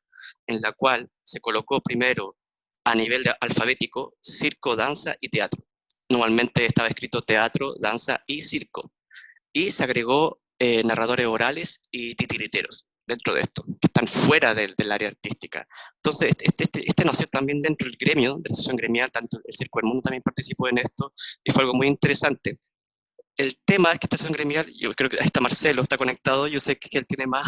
en la cual se colocó primero a nivel alfabético circo, danza y teatro. Normalmente estaba escrito teatro, danza y circo. Y se agregó narradores orales y titiriteros dentro de esto, que están fuera del área artística. Entonces, este nació también dentro del gremio, de la asociación gremial, tanto el Circo del Mundo también participó en esto, y fue algo muy interesante. El tema es que esta asociación gremial, yo creo que ahí está Marcelo, está conectado, yo sé que él tiene más,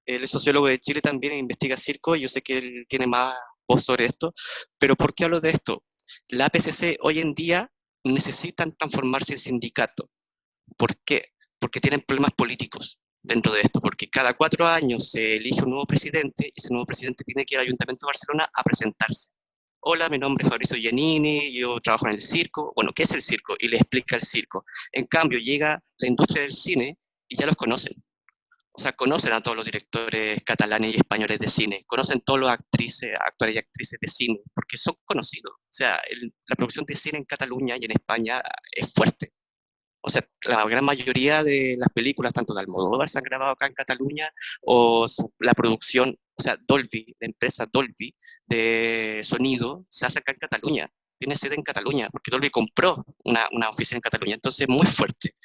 él es sociólogo de Chile también, investiga circo, y yo sé que él tiene más voz sobre esto, pero ¿por qué hablo de esto? La APCC hoy en día necesitan transformarse en sindicato. ¿Por qué? Porque tienen problemas políticos dentro de esto, porque cada 4 años se elige un nuevo presidente y ese nuevo presidente tiene que ir al Ayuntamiento de Barcelona a presentarse. hola, mi nombre es Fabrizio Giannini, yo trabajo en el circo. Bueno, ¿qué es el circo? Y le explica el circo. En cambio, llega la industria del cine y ya los conocen. O sea, conocen a todos los directores catalanes y españoles de cine, conocen todos los actores y actrices de cine, porque son conocidos. O sea, la producción de cine en Cataluña y en España es fuerte. O sea, la gran mayoría de las películas, tanto de Almodóvar, se han grabado acá en Cataluña, la producción, o sea, Dolby, la empresa Dolby de sonido, se hace acá en Cataluña. Tiene sede en Cataluña, porque Dolby compró una oficina en Cataluña, entonces muy fuerte.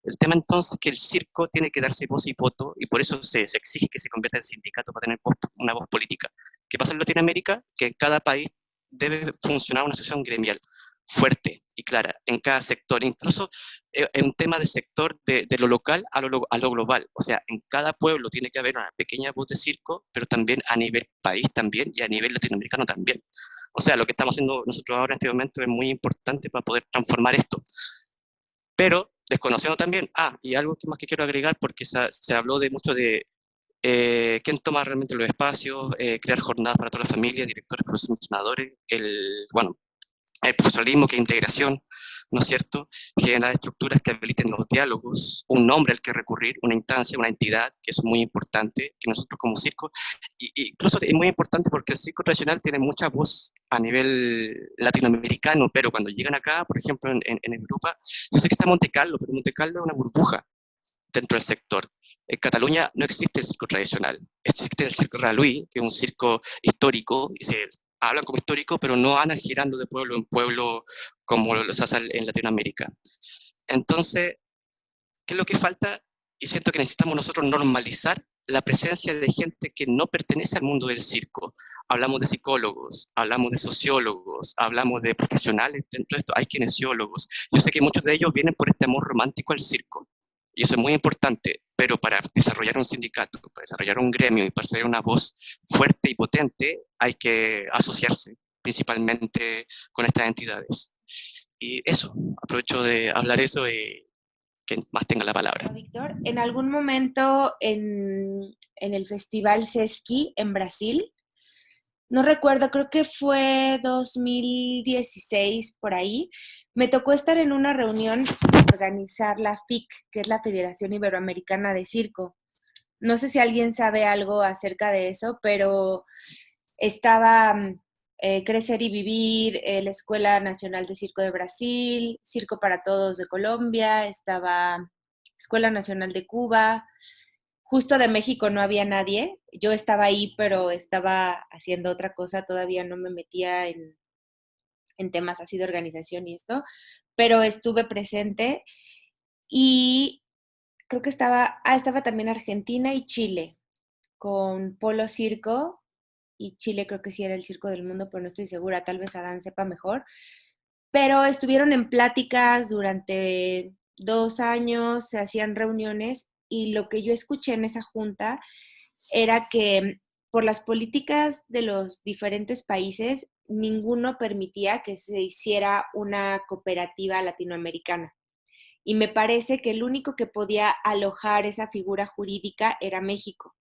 El tema entonces es que el circo tiene que darse voz y voto, y por eso se exige que se convierta en sindicato para tener una voz política. ¿Qué pasa en Latinoamérica? Que en cada país debe funcionar una asociación gremial fuerte y clara en cada sector, incluso en un tema de sector de lo local a lo global. O sea, en cada pueblo tiene que haber una pequeña voz de circo, pero también a nivel país también y a nivel latinoamericano también. O sea, lo que estamos haciendo nosotros ahora en este momento es muy importante para poder transformar esto. Pero desconociendo también, y algo más que quiero agregar, porque se habló de mucho de quién toma realmente los espacios, crear jornadas para toda la familia, directores, profesores, entrenadores, bueno, el profesionalismo, que es integración, ¿no es cierto? Generar estructuras que habiliten los diálogos, un nombre al que recurrir, una instancia, una entidad, que es muy importante, que nosotros como circo, incluso es muy importante porque el circo tradicional tiene mucha voz a nivel latinoamericano, pero cuando llegan acá, por ejemplo, en Europa, yo sé que está Monte Carlo, pero Monte Carlo es una burbuja dentro del sector. En Cataluña no existe el circo tradicional, existe el circo Raluí, que es un circo histórico, y se hablan como histórico, pero no andan girando de pueblo en pueblo como los hace en Latinoamérica. Entonces, ¿qué es lo que falta? Y siento que necesitamos nosotros normalizar la presencia de gente que no pertenece al mundo del circo. Hablamos de psicólogos, hablamos de sociólogos, hablamos de profesionales dentro de esto, hay kinesiólogos. Yo sé que muchos de ellos vienen por este amor romántico al circo, y eso es muy importante, pero para desarrollar un sindicato, para desarrollar un gremio y para ser una voz fuerte y potente, hay que asociarse principalmente con estas entidades. Y eso, aprovecho de hablar eso y que más tenga la palabra. Víctor, en algún momento en el Festival Sesqui en Brasil, no recuerdo, creo que fue 2016 por ahí, me tocó estar en una reunión para organizar la FIC, que es la Federación Iberoamericana de Circo. No sé si alguien sabe algo acerca de eso, pero estaba Crecer y Vivir, la Escuela Nacional de Circo de Brasil, Circo para Todos de Colombia, estaba Escuela Nacional de Cuba. Justo de México no había nadie. Yo estaba ahí, pero estaba haciendo otra cosa, todavía no me metía en temas así de organización y esto, pero estuve presente y creo que estaba también Argentina y Chile con Polo Circo, y Chile creo que sí era el circo del mundo, pero no estoy segura, tal vez Adán sepa mejor. Pero estuvieron en pláticas durante 2 años, se hacían reuniones y lo que yo escuché en esa junta era que por las políticas de los diferentes países, ninguno permitía que se hiciera una cooperativa latinoamericana. Y me parece que el único que podía alojar esa figura jurídica era México.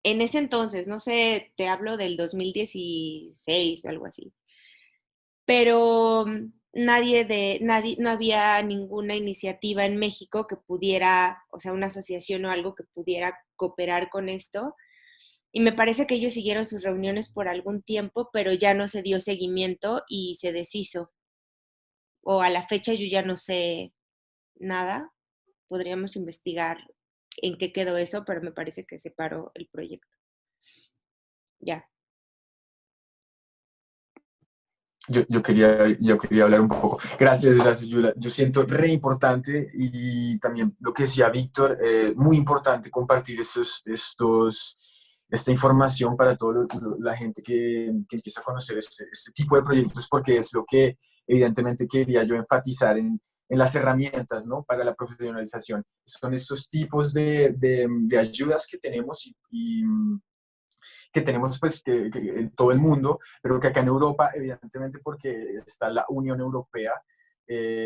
En ese entonces, no sé, te hablo del 2016 o algo así, pero nadie, no había ninguna iniciativa en México que pudiera, o sea, una asociación o algo que pudiera cooperar con esto. Y me parece que ellos siguieron sus reuniones por algún tiempo, pero ya no se dio seguimiento y se deshizo. O a la fecha yo ya no sé nada. Podríamos investigar en qué quedó eso, pero me parece que se paró el proyecto. Ya. Yo quería hablar un poco. Gracias, Yula. Yo siento re importante y también lo que decía Víctor, muy importante compartir esta información para toda la gente que empieza a conocer este tipo de proyectos, porque es lo que evidentemente quería yo enfatizar en las herramientas, ¿no? Para la profesionalización. Son estos tipos de ayudas que tenemos que tenemos pues que en todo el mundo, pero que acá en Europa, evidentemente porque está la Unión Europea,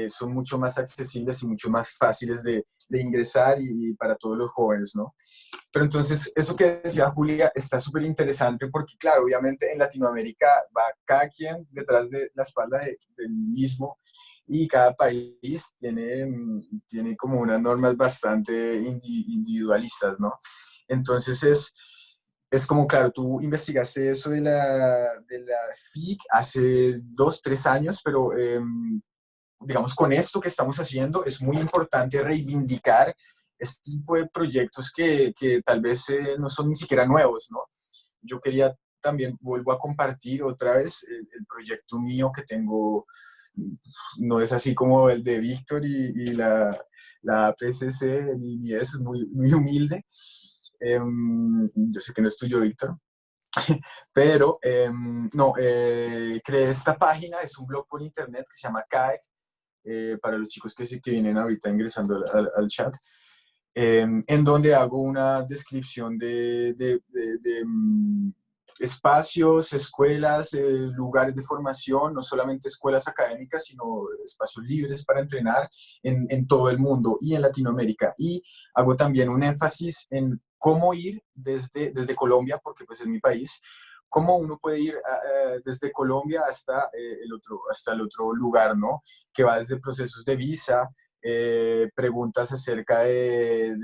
son mucho más accesibles y mucho más fáciles de ingresar y para todos los jóvenes, ¿no? Pero entonces, eso que decía Julia está súper interesante porque, claro, obviamente en Latinoamérica va cada quien detrás de la espalda del mismo y cada país tiene como unas normas bastante individualistas, ¿no? Entonces es como, claro, tú investigaste eso de la FIC hace 2, 3 años, pero digamos, con esto que estamos haciendo es muy importante reivindicar este tipo de proyectos que tal vez no son ni siquiera nuevos, ¿no? Yo quería también, vuelvo a compartir otra vez el proyecto mío que tengo, no es así como el de Víctor y la PCC, ni es muy, muy humilde. Yo sé que no es tuyo, Víctor, pero no, creé esta página, es un blog por internet que se llama CAEC, para los chicos que vienen ahorita ingresando al chat, en donde hago una descripción de espacios, escuelas, lugares de formación, no solamente escuelas académicas, sino espacios libres para entrenar en todo el mundo y en Latinoamérica. Y hago también un énfasis en cómo ir desde Colombia, porque pues es mi país, cómo uno puede ir desde Colombia hasta el otro lugar, ¿no? Que va desde procesos de visa, preguntas acerca de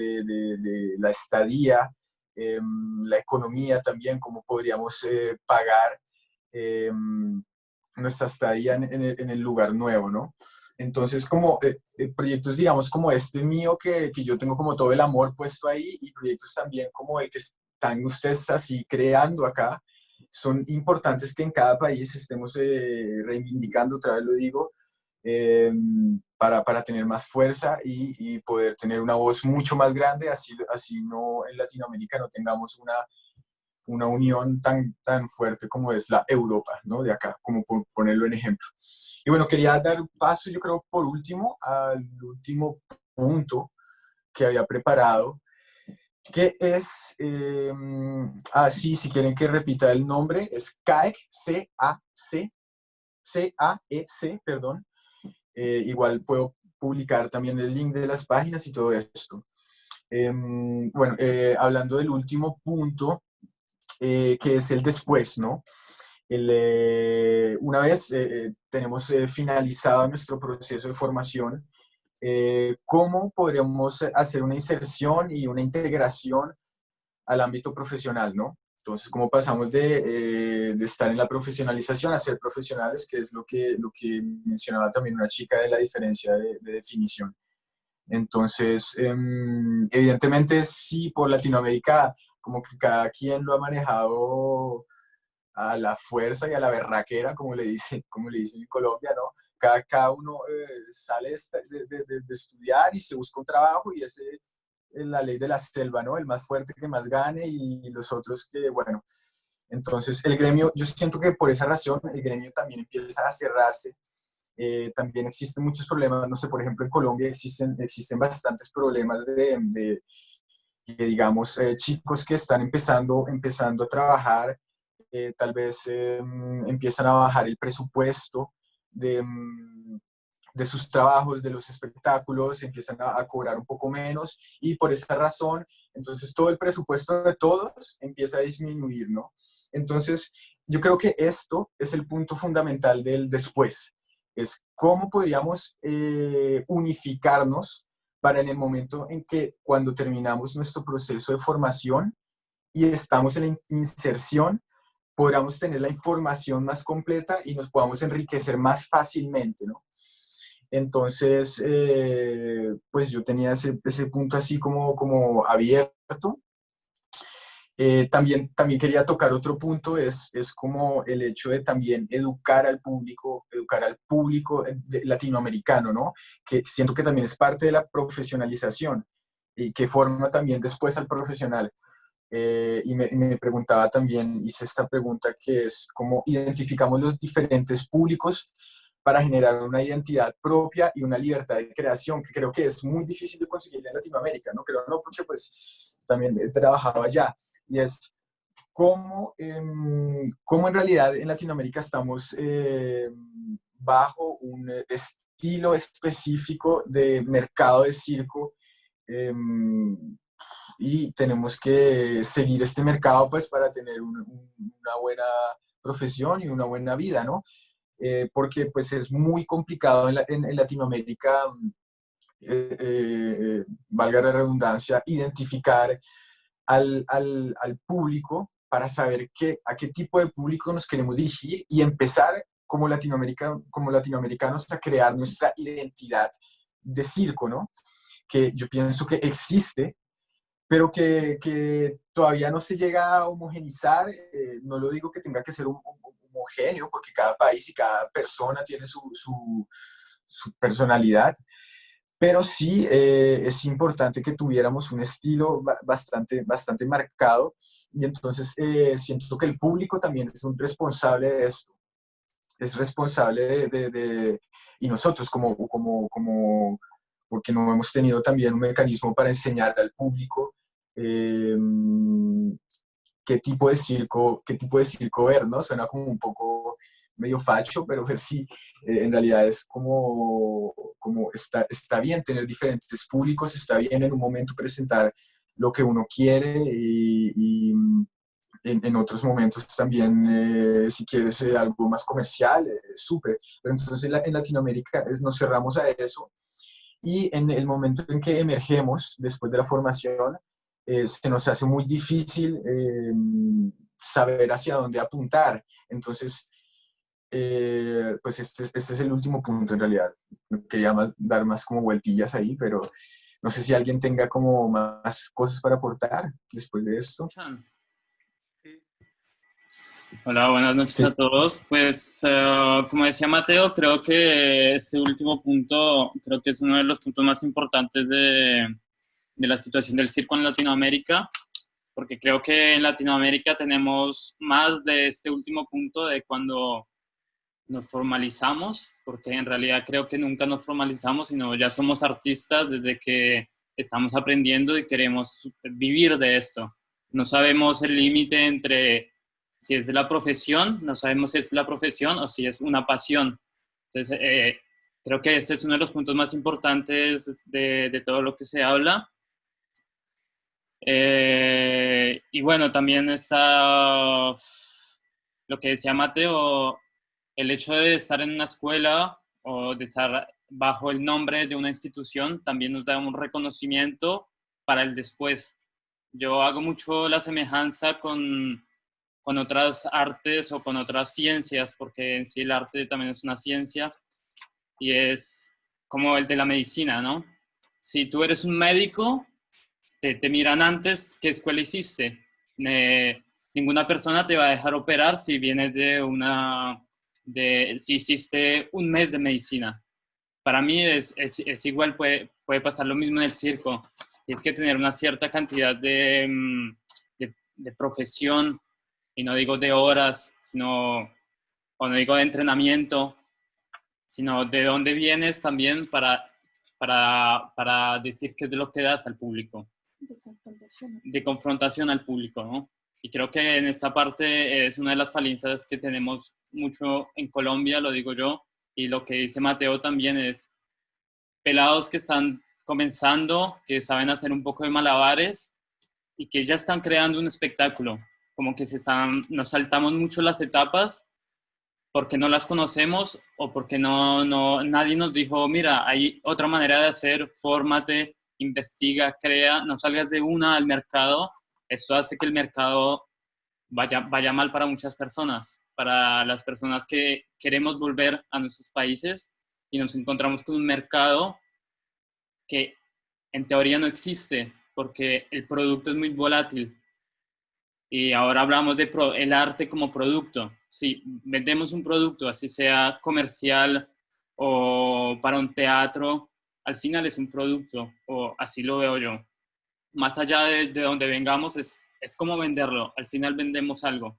la estadía, la economía también, cómo podríamos pagar nuestra estadía en el lugar nuevo, ¿no? Entonces, como proyectos, digamos, como este mío, que yo tengo como todo el amor puesto ahí, y proyectos también como el que están ustedes así creando acá, son importantes que en cada país estemos reivindicando, otra vez lo digo, para tener más fuerza y poder tener una voz mucho más grande, así no en Latinoamérica no tengamos una unión tan fuerte como es la Europa, ¿no? De acá, como por ponerlo en ejemplo. Y bueno, quería dar paso, yo creo, por último, al último punto que había preparado, que es, sí, si quieren que repita el nombre, es CAEC, C-A-E-C, perdón. Igual puedo publicar también el link de las páginas y todo esto. Bueno, hablando del último punto, que es el después, ¿no? Una vez tenemos finalizado nuestro proceso de formación, ¿cómo podríamos hacer una inserción y una integración al ámbito profesional, ¿no? Entonces, ¿cómo pasamos de estar en la profesionalización a ser profesionales, que es lo que mencionaba también una chica de la diferencia de definición? Entonces, evidentemente sí, por Latinoamérica, como que cada quien lo ha manejado a la fuerza y a la berraquera, como le dicen en Colombia, ¿no? Cada uno sale de estudiar y se busca un trabajo, y ese es la ley de la selva, ¿no? El más fuerte que más gane, y los otros que, bueno. Entonces, el gremio, yo siento que por esa razón el gremio también empieza a cerrarse. También existen muchos problemas, no sé, por ejemplo, en Colombia existen bastantes problemas digamos, chicos que están empezando a trabajar, tal vez empiezan a bajar el presupuesto de sus trabajos, de los espectáculos, empiezan a cobrar un poco menos, y por esa razón, entonces todo el presupuesto de todos empieza a disminuir, ¿no? Entonces, yo creo que esto es el punto fundamental del después, es cómo podríamos unificarnos para en el momento en que, cuando terminamos nuestro proceso de formación y estamos en la inserción, podamos tener la información más completa y nos podamos enriquecer más fácilmente, ¿no? Entonces, pues yo tenía ese punto así como abierto. También quería tocar otro punto, es como el hecho de también educar al público latinoamericano, ¿no? Que siento que también es parte de la profesionalización y que forma también después al profesional. Y me preguntaba también, hice esta pregunta, que es cómo identificamos los diferentes públicos para generar una identidad propia y una libertad de creación, que creo que es muy difícil de conseguir en Latinoamérica, ¿no? Creo, no, porque pues también he trabajado allá, y es cómo en realidad en Latinoamérica estamos bajo un estilo específico de mercado de circo, y tenemos que seguir este mercado pues para tener una buena profesión y una buena vida, ¿no? Porque pues es muy complicado en Latinoamérica, valga la redundancia, identificar al público para saber a qué tipo de público nos queremos dirigir y empezar como latinoamericanos a crear nuestra identidad de circo, ¿no? Que yo pienso que existe, pero que todavía no se llega a homogenizar. No lo digo que tenga que ser homogéneo, porque cada país y cada persona tiene su personalidad, pero sí es importante que tuviéramos un estilo bastante marcado, y entonces siento que el público también es un responsable de esto, es responsable y nosotros porque no hemos tenido también un mecanismo para enseñar al público eh, qué tipo de circo ver, ¿no? Suena como un poco medio facho, pero pues sí, en realidad es como está bien tener diferentes públicos, está bien en un momento presentar lo que uno quiere, y en otros momentos también, si quieres algo más comercial, súper. Pero entonces en Latinoamérica nos cerramos a eso, y en el momento en que emergemos después de la formación, se nos hace muy difícil saber hacia dónde apuntar. Entonces, pues este es el último punto en realidad. Quería dar más como vueltillas ahí, pero no sé si alguien tenga como más cosas para aportar después de esto. Hola, buenas noches Sí. a todos. Pues, como decía Mateo, creo que este último punto, creo que es uno de los puntos más importantes de la situación del circo en Latinoamérica, porque creo que en Latinoamérica tenemos más de este último punto de cuando nos formalizamos, porque en realidad creo que nunca nos formalizamos, sino ya somos artistas desde que estamos aprendiendo y queremos vivir de esto. No sabemos el límite entre si es de la profesión, no sabemos si es la profesión o si es una pasión. Entonces, creo que este es uno de los puntos más importantes de todo lo que se habla. Y bueno, también está lo que decía Mateo, el hecho de estar en una escuela o de estar bajo el nombre de una institución también nos da un reconocimiento para el después. Yo hago mucho la semejanza con otras artes o con otras ciencias, porque en sí el arte también es una ciencia, y es como el de la medicina, ¿no? Si tú eres un médico, te miran antes qué escuela hiciste. Ninguna persona te va a dejar operar si vienes si hiciste un mes de medicina. Para mí es igual, puede pasar lo mismo en el circo. Tienes que tener una cierta cantidad de profesión, y no digo de horas, o no digo de entrenamiento, sino de dónde vienes también para decir qué es de lo que das al público. De confrontación al público, ¿no? Y creo que en esta parte es una de las falencias que tenemos mucho en Colombia, lo digo yo, y lo que dice Mateo también es pelados que están comenzando, que saben hacer un poco de malabares y que ya están creando un espectáculo, como que nos saltamos mucho las etapas porque no las conocemos o porque nadie nos dijo, mira, hay otra manera de hacer, fórmate, investiga, crea, no salgas de una al mercado. Esto hace que el mercado vaya mal para muchas personas, para las personas que queremos volver a nuestros países y nos encontramos con un mercado que en teoría no existe porque el producto es muy volátil. Y ahora hablamos de el arte como producto. Si vendemos un producto, así sea comercial o para un teatro, al final es un producto, o así lo veo yo. Más allá de donde vengamos, es como venderlo. Al final vendemos algo.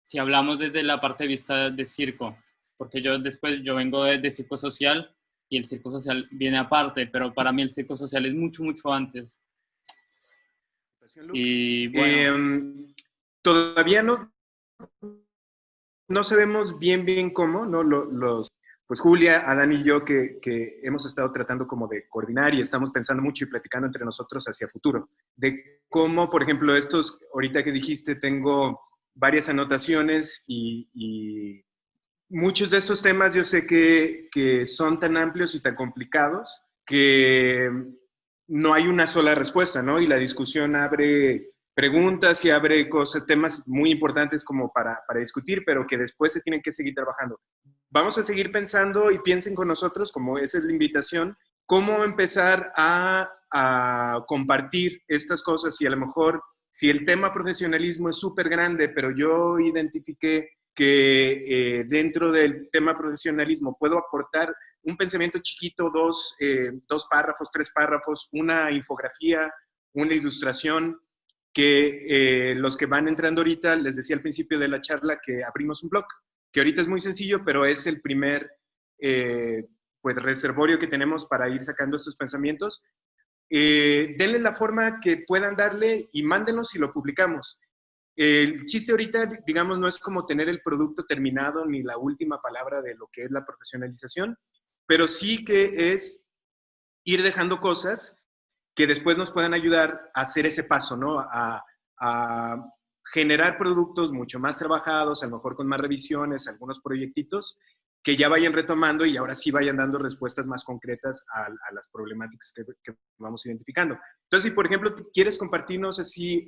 Si hablamos desde la parte de vista de circo, porque yo vengo de circo social y el circo social viene aparte, pero para mí el circo social es mucho, mucho antes. Y bueno, todavía no sabemos bien cómo, ¿no? pues Julia, Adán y yo que hemos estado tratando como de coordinar y estamos pensando mucho y platicando entre nosotros hacia futuro, de cómo, por ejemplo, ahorita que dijiste, tengo varias anotaciones y muchos de estos temas yo sé que son tan amplios y tan complicados que no hay una sola respuesta, ¿no? Y la discusión abre preguntas y abre temas muy importantes como para discutir, pero que después se tienen que seguir trabajando. Vamos a seguir pensando y piensen con nosotros, como esa es la invitación, cómo empezar a compartir estas cosas y a lo mejor si el tema profesionalismo es súper grande, pero yo identifiqué que dentro del tema profesionalismo puedo aportar un pensamiento chiquito, dos párrafos, 3 párrafos, una infografía, una ilustración, que los que van entrando ahorita, les decía al principio de la charla que abrimos un blog, que ahorita es muy sencillo, pero es el primer pues reservorio que tenemos para ir sacando estos pensamientos. Denle la forma que puedan darle y mándenos y lo publicamos. El chiste ahorita, digamos, no es como tener el producto terminado ni la última palabra de lo que es la profesionalización, pero sí que es ir dejando cosas que después nos puedan ayudar a hacer ese paso, ¿no? A generar productos mucho más trabajados, a lo mejor con más revisiones, algunos proyectitos, que ya vayan retomando y ahora sí vayan dando respuestas más concretas a las problemáticas que vamos identificando. Entonces, si por ejemplo quieres compartirnos así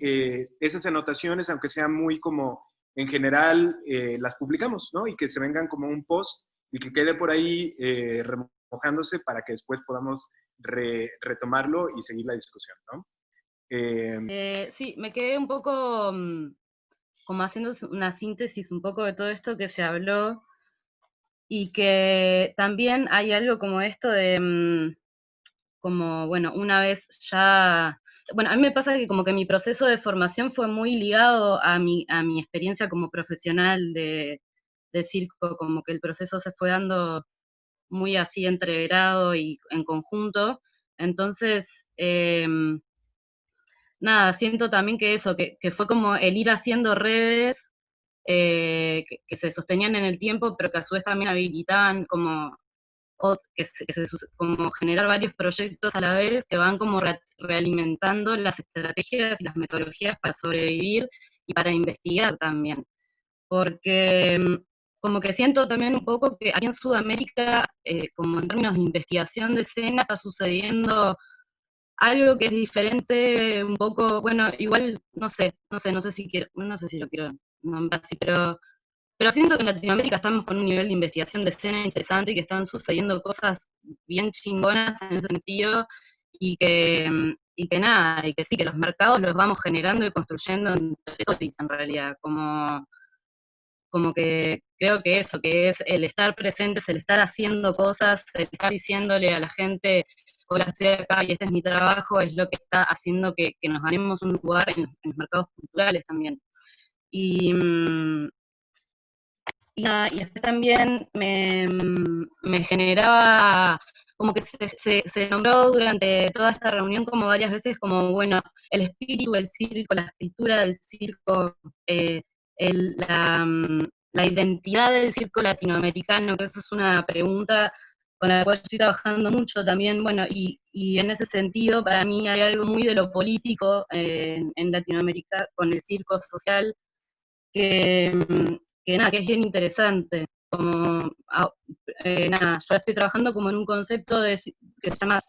esas anotaciones, aunque sean muy como en general, las publicamos, ¿no? Y que se vengan como un post y que quede por ahí remojándose para que después podamos retomarlo y seguir la discusión, ¿no? Sí, me quedé un poco como haciendo una síntesis un poco de todo esto que se habló y que también hay algo como esto de, como, bueno, una vez ya, bueno, a mí me pasa que como que mi proceso de formación fue muy ligado a mi experiencia como profesional de circo, como que el proceso se fue dando muy así entreverado y en conjunto. Entonces, nada, siento también que eso, que fue como el ir haciendo redes que se sostenían en el tiempo, pero que a su vez también habilitaban como, como generar varios proyectos a la vez que van como realimentando las estrategias y las metodologías para sobrevivir y para investigar también. Porque como que siento también un poco que aquí en Sudamérica, como en términos de investigación de escena, está sucediendo algo que es diferente un poco, bueno, igual, no sé si quiero, no sé si lo quiero nombrar así, pero siento que en Latinoamérica estamos con un nivel de investigación de escena interesante y que están sucediendo cosas bien chingonas en ese sentido y que nada, y que sí, que los mercados los vamos generando y construyendo entre todos en realidad, como que creo que eso, que es el estar presentes, el estar haciendo cosas, el estar diciéndole a la gente, hola, estoy acá y este es mi trabajo, es lo que está haciendo que nos ganemos un lugar en los mercados culturales también. Y después también me generaba, como que se nombró durante toda esta reunión como varias veces como, bueno, el espíritu del circo, la escritura del circo, la identidad del circo latinoamericano, que eso es una pregunta con la cual estoy trabajando mucho también, bueno, y en ese sentido para mí hay algo muy de lo político en Latinoamérica con el circo social, que nada, que es bien interesante. Como, nada, yo estoy trabajando como en un concepto que se llama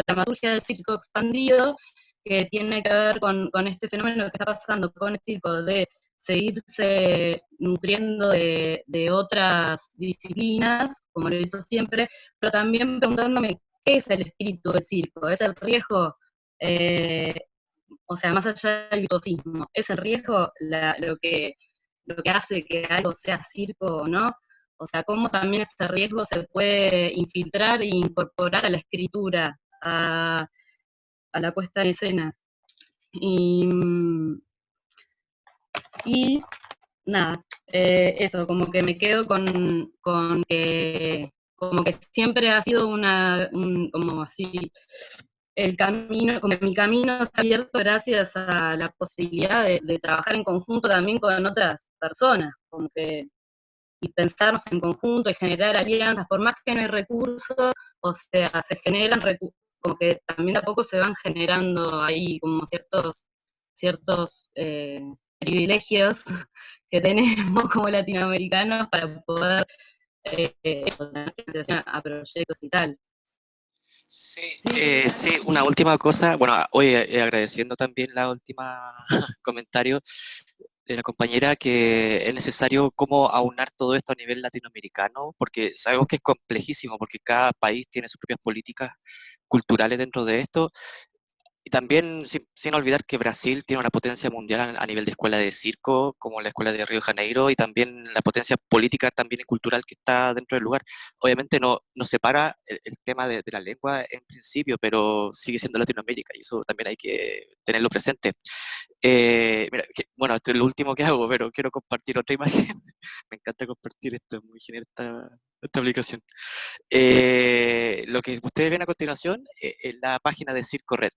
dramaturgia del circo expandido, que tiene que ver con este fenómeno que está pasando con el circo, de seguirse nutriendo de otras disciplinas, como lo hizo siempre, pero también preguntándome qué es el espíritu del circo, es el riesgo, o sea, más allá del virtuosismo, es el riesgo lo que hace que algo sea circo o no, o sea, cómo también ese riesgo se puede infiltrar e incorporar a la escritura, a la puesta en escena. Y nada, eso, como que me quedo con que como que siempre ha sido como así, el camino, como mi camino se ha abierto gracias a la posibilidad de trabajar en conjunto también con otras personas, como que y pensarnos en conjunto y generar alianzas, por más que no hay recursos, o sea, se generan como que también de a poco se van generando ahí como ciertos privilegios que tenemos como latinoamericanos para poder tener financiación a proyectos y tal. Sí, sí, una última cosa. Bueno, hoy agradeciendo también la última comentario de la compañera, que es necesario cómo aunar todo esto a nivel latinoamericano, porque sabemos que es complejísimo, porque cada país tiene sus propias políticas culturales dentro de esto. Y también, sin olvidar que Brasil tiene una potencia mundial a nivel de escuela de circo, como la escuela de Río de Janeiro, y también la potencia política también y cultural que está dentro del lugar. Obviamente no separa el tema de la lengua en principio, pero sigue siendo Latinoamérica, y eso también hay que tenerlo presente. Mira, bueno, esto es lo último que hago, pero quiero compartir otra imagen. Me encanta compartir esto, es muy genial esta aplicación. Lo que ustedes ven a continuación es la página de Circo Red.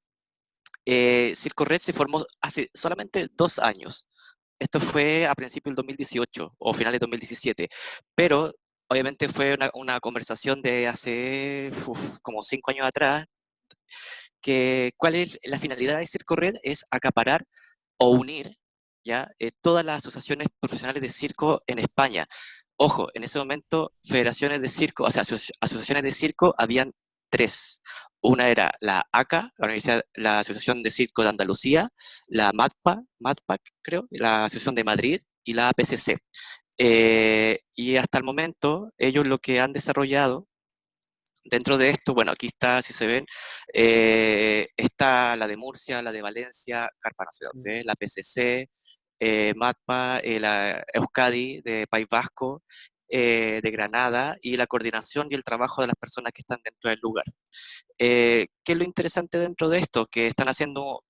Circo Red se formó hace solamente 2 años. Esto fue a principios del 2018 o finales de 2017, pero obviamente fue una conversación de hace como 5 años atrás, que cuál es la finalidad de Circo Red, es acaparar o unir ya todas las asociaciones profesionales de circo en España. Ojo, en ese momento federaciones de circo, o sea, asociaciones de circo habían tres. Una era la ACA, la Asociación de Circo de Andalucía, la MATPAC, creo, la Asociación de Madrid y la APCC. Y hasta el momento ellos lo que han desarrollado dentro de esto, bueno, aquí está, si se ven, está la de Murcia, la de Valencia, Carpa no sé dónde, la PCC, MATPA, la Euskadi de País Vasco, de Granada, y la coordinación y el trabajo de las personas que están dentro del lugar. ¿Qué es lo interesante dentro de esto? Que están haciendo,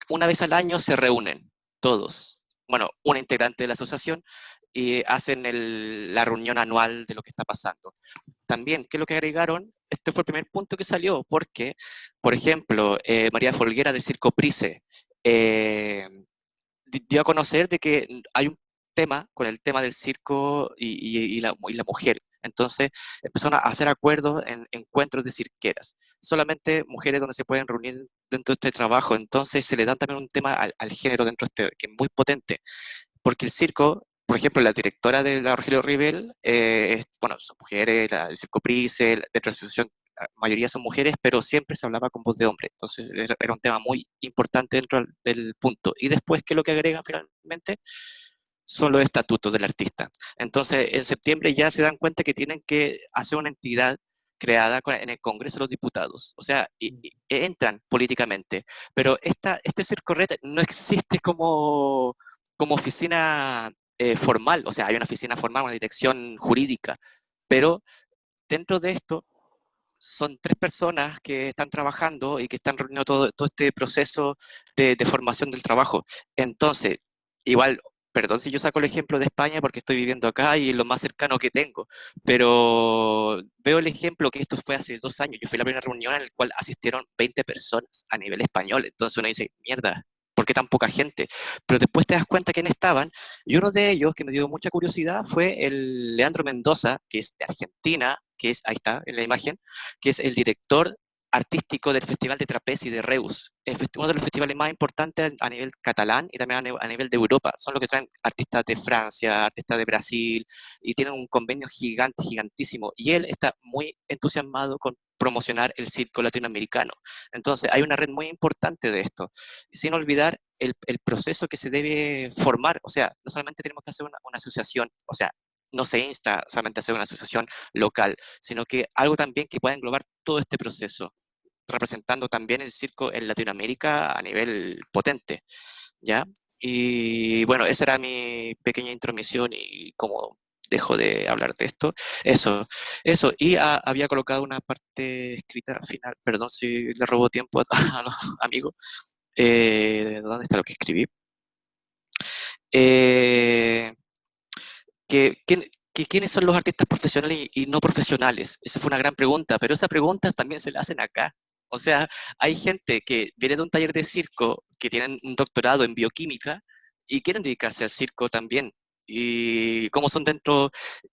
una vez al año se reúnen todos, bueno, un integrante de la asociación, y hacen la reunión anual de lo que está pasando. También, ¿qué es lo que agregaron? Este fue el primer punto que salió, porque, por ejemplo, María Folguera del Circo Price dio a conocer de que hay un tema con el tema del circo y la mujer. Entonces empezaron a hacer acuerdos en encuentros de cirqueras, solamente mujeres donde se pueden reunir dentro de este trabajo. Entonces se le da también un tema al género dentro de este, que es muy potente, porque el circo, por ejemplo, la directora de la Rogelio Rivel, bueno, son mujeres, el Circo Price, dentro de la asociación, la mayoría son mujeres, pero siempre se hablaba con voz de hombre. Entonces era un tema muy importante dentro del punto. Y después, ¿qué es lo que agregan finalmente? Son los estatutos del artista. Entonces, en septiembre ya se dan cuenta que tienen que hacer una entidad creada en el Congreso de los Diputados. O sea, y entran políticamente. Pero este Circo Red no existe como oficina formal. O sea, hay una oficina formal, una dirección jurídica. Pero dentro de esto son 3 personas que están trabajando y que están reuniendo todo este proceso de formación del trabajo. Entonces, igual, perdón si yo saco el ejemplo de España porque estoy viviendo acá y es lo más cercano que tengo, pero veo el ejemplo que esto fue hace 2 años. Yo fui a la primera reunión en la cual asistieron 20 personas a nivel español. Entonces uno dice, mierda, ¿por qué tan poca gente? Pero después te das cuenta quién estaban, y uno de ellos que me dio mucha curiosidad fue el Leandro Mendoza, que es de Argentina, que es, ahí está, en la imagen, que es el director artístico del Festival de Trapezi de Reus, uno de los festivales más importantes a nivel catalán y también a nivel de Europa. Son los que traen artistas de Francia, artistas de Brasil, y tienen un convenio gigantísimo. Y él está muy entusiasmado con promocionar el circo latinoamericano. Entonces, hay una red muy importante de esto, sin olvidar el proceso que se debe formar. O sea, no solamente tenemos que hacer una asociación, o sea, no se insta solamente a hacer una asociación local, sino que algo también que pueda englobar todo este proceso, representando también el circo en Latinoamérica a nivel potente, ¿ya? Y bueno, esa era mi pequeña intromisión, y como dejo de hablar de esto, eso, y había colocado una parte escrita final, perdón si le robo tiempo a los amigos, ¿dónde está lo que escribí? Eh, ¿Quiénes son los artistas profesionales y no profesionales? Esa fue una gran pregunta, pero esa pregunta también se la hacen acá. O sea, hay gente que viene de un taller de circo, que tienen un doctorado en bioquímica y quieren dedicarse al circo también. y cómo son dentro,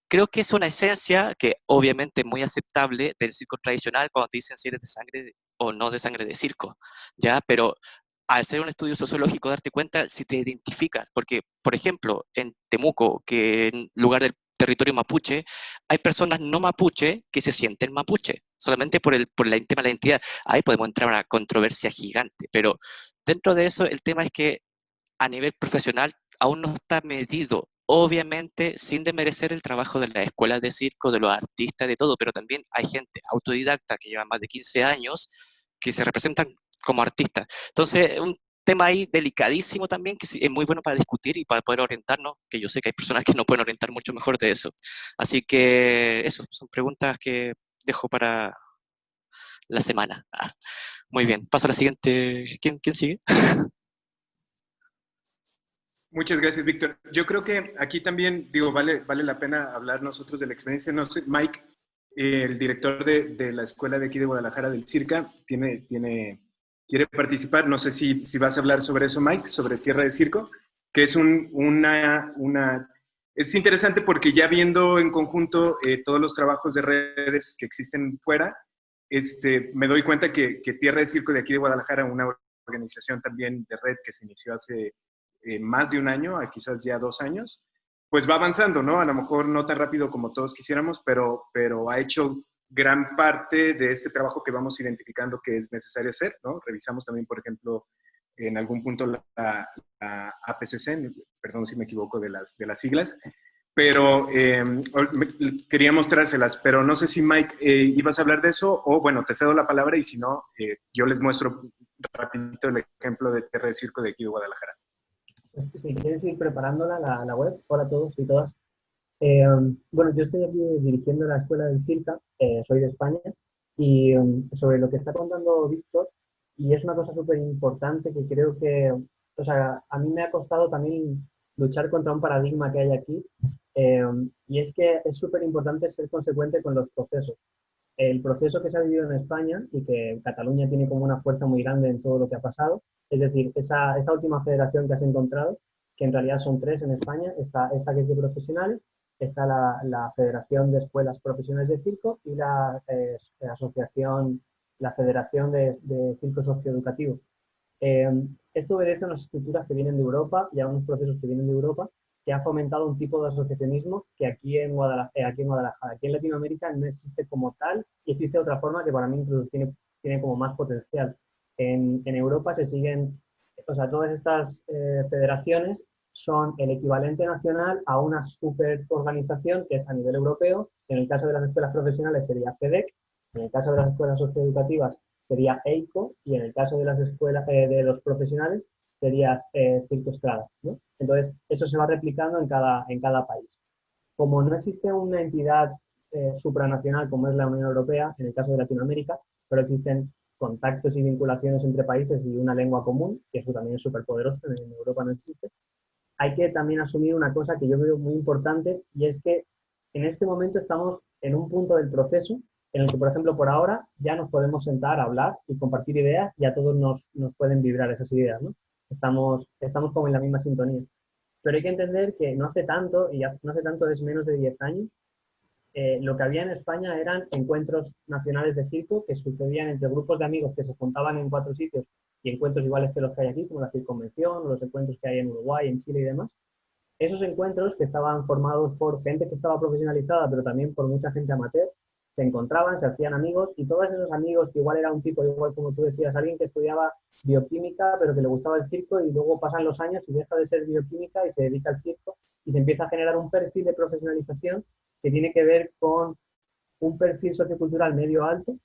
creo que es una esencia que obviamente es muy aceptable del circo tradicional cuando te dicen si eres de sangre o no de sangre de circo, ¿ya? Pero al ser un estudio sociológico, darte cuenta si te identificas, porque, por ejemplo, en Temuco, que en lugar del territorio mapuche, hay personas no mapuche que se sienten mapuche, solamente por el tema de la identidad. Ahí podemos entrar a una controversia gigante, pero dentro de eso el tema es que a nivel profesional aún no está medido, obviamente sin desmerecer el trabajo de las escuelas de circo, de los artistas, de todo, pero también hay gente autodidacta que lleva más de 15 años que se representan como artistas. Entonces, un tema ahí delicadísimo también, que es muy bueno para discutir y para poder orientarnos, que yo sé que hay personas que nos pueden orientar mucho mejor de eso. Así que eso, son preguntas que dejo para la semana. Muy bien, paso a la siguiente. ¿Quién sigue? Muchas gracias, Víctor. Yo creo que aquí también, digo, vale la pena hablar nosotros de la experiencia. No sé, Mike, el director de la escuela de aquí de Guadalajara del Circa, quiere participar. No sé si vas a hablar sobre eso, Mike, sobre Tierra de Circo, que es es interesante porque ya viendo en conjunto todos los trabajos de redes que existen fuera, me doy cuenta que Tierra de Circo de aquí de Guadalajara, una organización también de red que se inició hace más de un año, a quizás ya 2 años, pues va avanzando, ¿no? A lo mejor no tan rápido como todos quisiéramos, pero ha hecho gran parte de este trabajo que vamos identificando que es necesario hacer, ¿no? Revisamos también, por ejemplo, en algún punto la APCC, perdón si me equivoco de las siglas, pero quería mostrárselas, pero no sé si Mike ibas a hablar de eso, o bueno, te cedo la palabra y si no, yo les muestro rapidito el ejemplo de Tierra de Circo de aquí de Guadalajara. Si quieres ir preparándola, la web. Hola a todos y todas. Bueno, yo estoy aquí dirigiendo la Escuela del Circa, soy de España, y sobre lo que está contando Víctor, y es una cosa súper importante que creo que, o sea, a mí me ha costado también luchar contra un paradigma que hay aquí, y es que es súper importante ser consecuente con los procesos. El proceso que se ha vivido en España y que Cataluña tiene como una fuerza muy grande en todo lo que ha pasado, es decir, esa última federación que has encontrado, que en realidad son 3 en España, esta que es de profesionales, está la Federación de Escuelas Profesionales de Circo y la asociación, la Federación de Circo Socioeducativo. Esto obedece a unas estructuras que vienen de Europa y a unos procesos que vienen de Europa, que ha fomentado un tipo de asociacionismo que aquí en Guadalajara, aquí en Latinoamérica no existe como tal, y existe otra forma que para mí incluso tiene como más potencial. En Europa se siguen, o sea, todas estas federaciones son el equivalente nacional a una superorganización que es a nivel europeo. En el caso de las escuelas profesionales sería FEDEC, en el caso de las escuelas socioeducativas sería EICO, y en el caso de las escuelas de los profesionales sería Circo Estrada, ¿no? Entonces, eso se va replicando en cada país. Como no existe una entidad supranacional como es la Unión Europea, en el caso de Latinoamérica, pero existen contactos y vinculaciones entre países y una lengua común, que eso también es súper poderoso, en Europa no existe, hay que también asumir una cosa que yo veo muy importante, y es que en este momento estamos en un punto del proceso en el que, por ejemplo, por ahora ya nos podemos sentar a hablar y compartir ideas, y a todos nos pueden vibrar esas ideas, ¿no? Estamos como en la misma sintonía. Pero hay que entender que no hace tanto, y no hace tanto es menos de 10 años, lo que había en España eran encuentros nacionales de circo que sucedían entre grupos de amigos que se juntaban en 4 sitios, y encuentros iguales que los que hay aquí, como la Circonvención, o los encuentros que hay en Uruguay, en Chile y demás. Esos encuentros, que estaban formados por gente que estaba profesionalizada, pero también por mucha gente amateur, se encontraban, se hacían amigos, y todos esos amigos, que igual era un tipo, igual como tú decías, alguien que estudiaba bioquímica, pero que le gustaba el circo, y luego pasan los años y deja de ser bioquímica y se dedica al circo, y se empieza a generar un perfil de profesionalización que tiene que ver con un perfil sociocultural medio alto,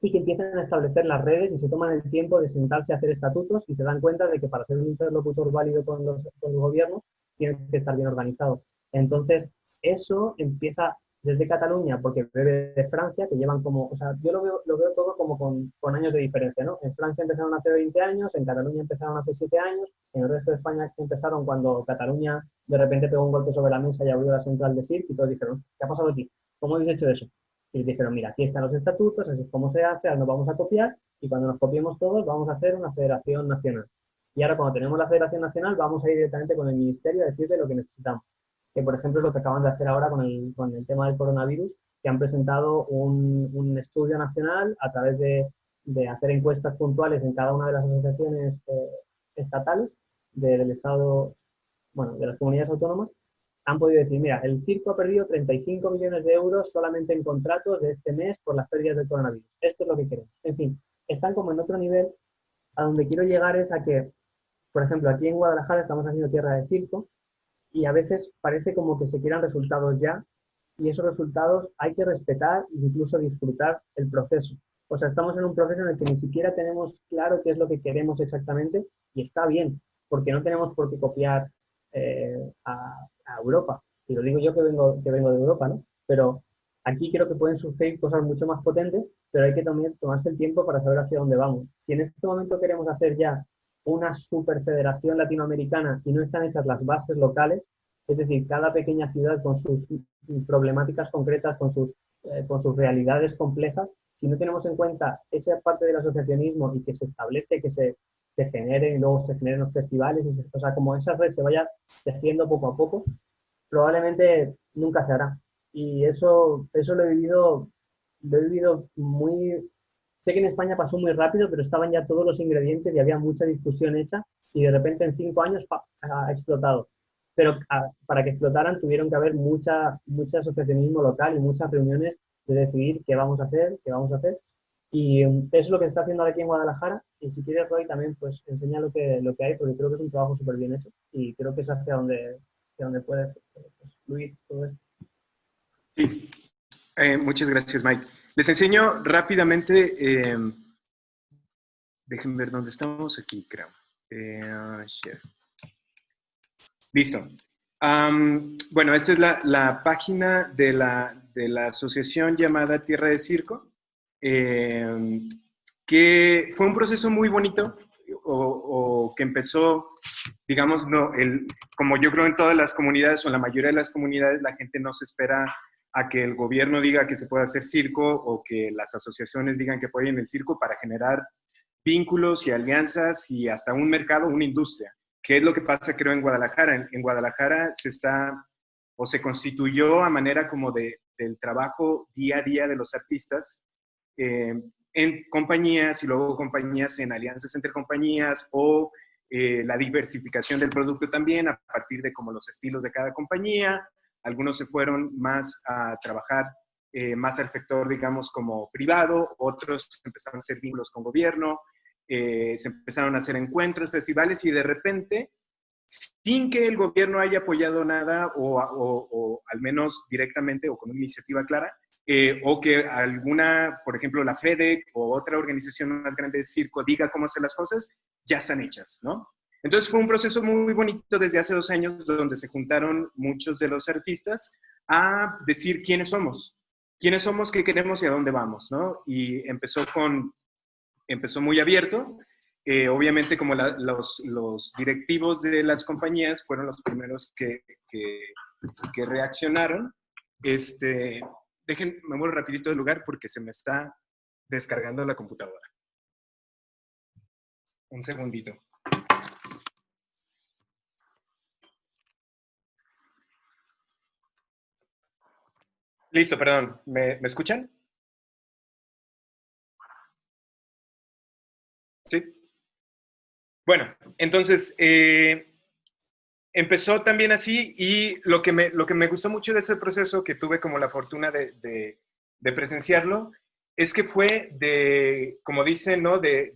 y que empiezan a establecer las redes y se toman el tiempo de sentarse a hacer estatutos, y se dan cuenta de que para ser un interlocutor válido con los gobiernos tienes que estar bien organizado. Entonces, eso empieza desde Cataluña, porque bebe de Francia, que llevan como, o sea, yo lo veo todo como con años de diferencia, ¿no? En Francia empezaron hace 20 años, en Cataluña empezaron hace 7 años, en el resto de España empezaron cuando Cataluña de repente pegó un golpe sobre la mesa y abrió la central de CIRC, y todos dijeron, ¿qué ha pasado aquí? ¿Cómo habéis hecho eso? Y les dijeron, mira, aquí están los estatutos, así es como se hace, ahora nos vamos a copiar, y cuando nos copiemos todos vamos a hacer una federación nacional. Y ahora cuando tenemos la Federación Nacional vamos a ir directamente con el Ministerio a decirle lo que necesitamos. Que por ejemplo es lo que acaban de hacer ahora con el tema del coronavirus, que han presentado un estudio nacional a través de hacer encuestas puntuales en cada una de las asociaciones estatales del Estado, bueno, de las comunidades autónomas. Han podido decir, mira, el circo ha perdido 35 millones de euros solamente en contratos de este mes por las pérdidas del coronavirus. Esto es lo que queremos. En fin, están como en otro nivel. A donde quiero llegar es a que, por ejemplo, aquí en Guadalajara estamos haciendo tierra de circo y a veces parece como que se quieran resultados ya, y esos resultados hay que respetar e incluso disfrutar el proceso. O sea, estamos en un proceso en el que ni siquiera tenemos claro qué es lo que queremos exactamente, y está bien, porque no tenemos por qué copiar a Europa. Y lo digo yo que vengo de Europa, ¿no? Pero aquí creo que pueden surgir cosas mucho más potentes, pero hay que también tomarse el tiempo para saber hacia dónde vamos. Si en este momento queremos hacer ya una superfederación latinoamericana y no están hechas las bases locales, es decir, cada pequeña ciudad con sus problemáticas concretas, con sus realidades complejas, si no tenemos en cuenta esa parte del asociacionismo y que se establece, que se generen y luego se generen los festivales, o sea, como esa red se vaya tejiendo poco a poco, probablemente nunca se hará. Y eso lo he vivido muy... Sé que en España pasó muy rápido, pero estaban ya todos los ingredientes y había mucha discusión hecha y de repente en 5 años ha explotado. Pero para que explotaran tuvieron que haber mucho asociacionismo local y muchas reuniones de decidir qué vamos a hacer. Y eso es lo que se está haciendo aquí en Guadalajara. Y si quieres, Roy, también pues enseña lo que hay, porque creo que es un trabajo súper bien hecho y creo que es hacia donde puede fluir todo esto. Sí. Muchas gracias, Mike. Les enseño rápidamente, déjenme ver dónde estamos, aquí creo. Share. Listo. Bueno, esta es la página de la asociación llamada Tierra de Circo, que fue un proceso muy bonito, o que empezó, digamos, como yo creo en todas las comunidades, o en la mayoría de las comunidades, la gente no se espera a que el gobierno diga que se puede hacer circo o que las asociaciones digan que pueden el circo para generar vínculos y alianzas y hasta un mercado, una industria. ¿Qué es lo que pasa, creo, en Guadalajara? En Guadalajara se constituyó a manera como del trabajo día a día de los artistas en compañías y luego compañías en alianzas entre compañías o la diversificación del producto también a partir de como los estilos de cada compañía. Algunos se fueron más a trabajar más al sector, digamos, como privado, otros empezaron a hacer vínculos con gobierno, se empezaron a hacer encuentros, festivales, y de repente, sin que el gobierno haya apoyado nada, o al menos directamente o con una iniciativa clara, o que alguna, por ejemplo, la FEDEC o otra organización más grande de circo diga cómo hacer las cosas, ya están hechas, ¿no? Entonces fue un proceso muy bonito desde hace 2 años donde se juntaron muchos de los artistas a decir quiénes somos, qué queremos y a dónde vamos, ¿no? Y empezó muy abierto. Obviamente, como los directivos de las compañías fueron los primeros que reaccionaron. Me muevo rapidito del lugar porque se me está descargando la computadora. Un segundito. Listo, perdón. ¿Me escuchan? Sí. Bueno, entonces, empezó también así, y lo que me gustó mucho de ese proceso, que tuve como la fortuna de presenciarlo, es que fue como dicen, ¿no? De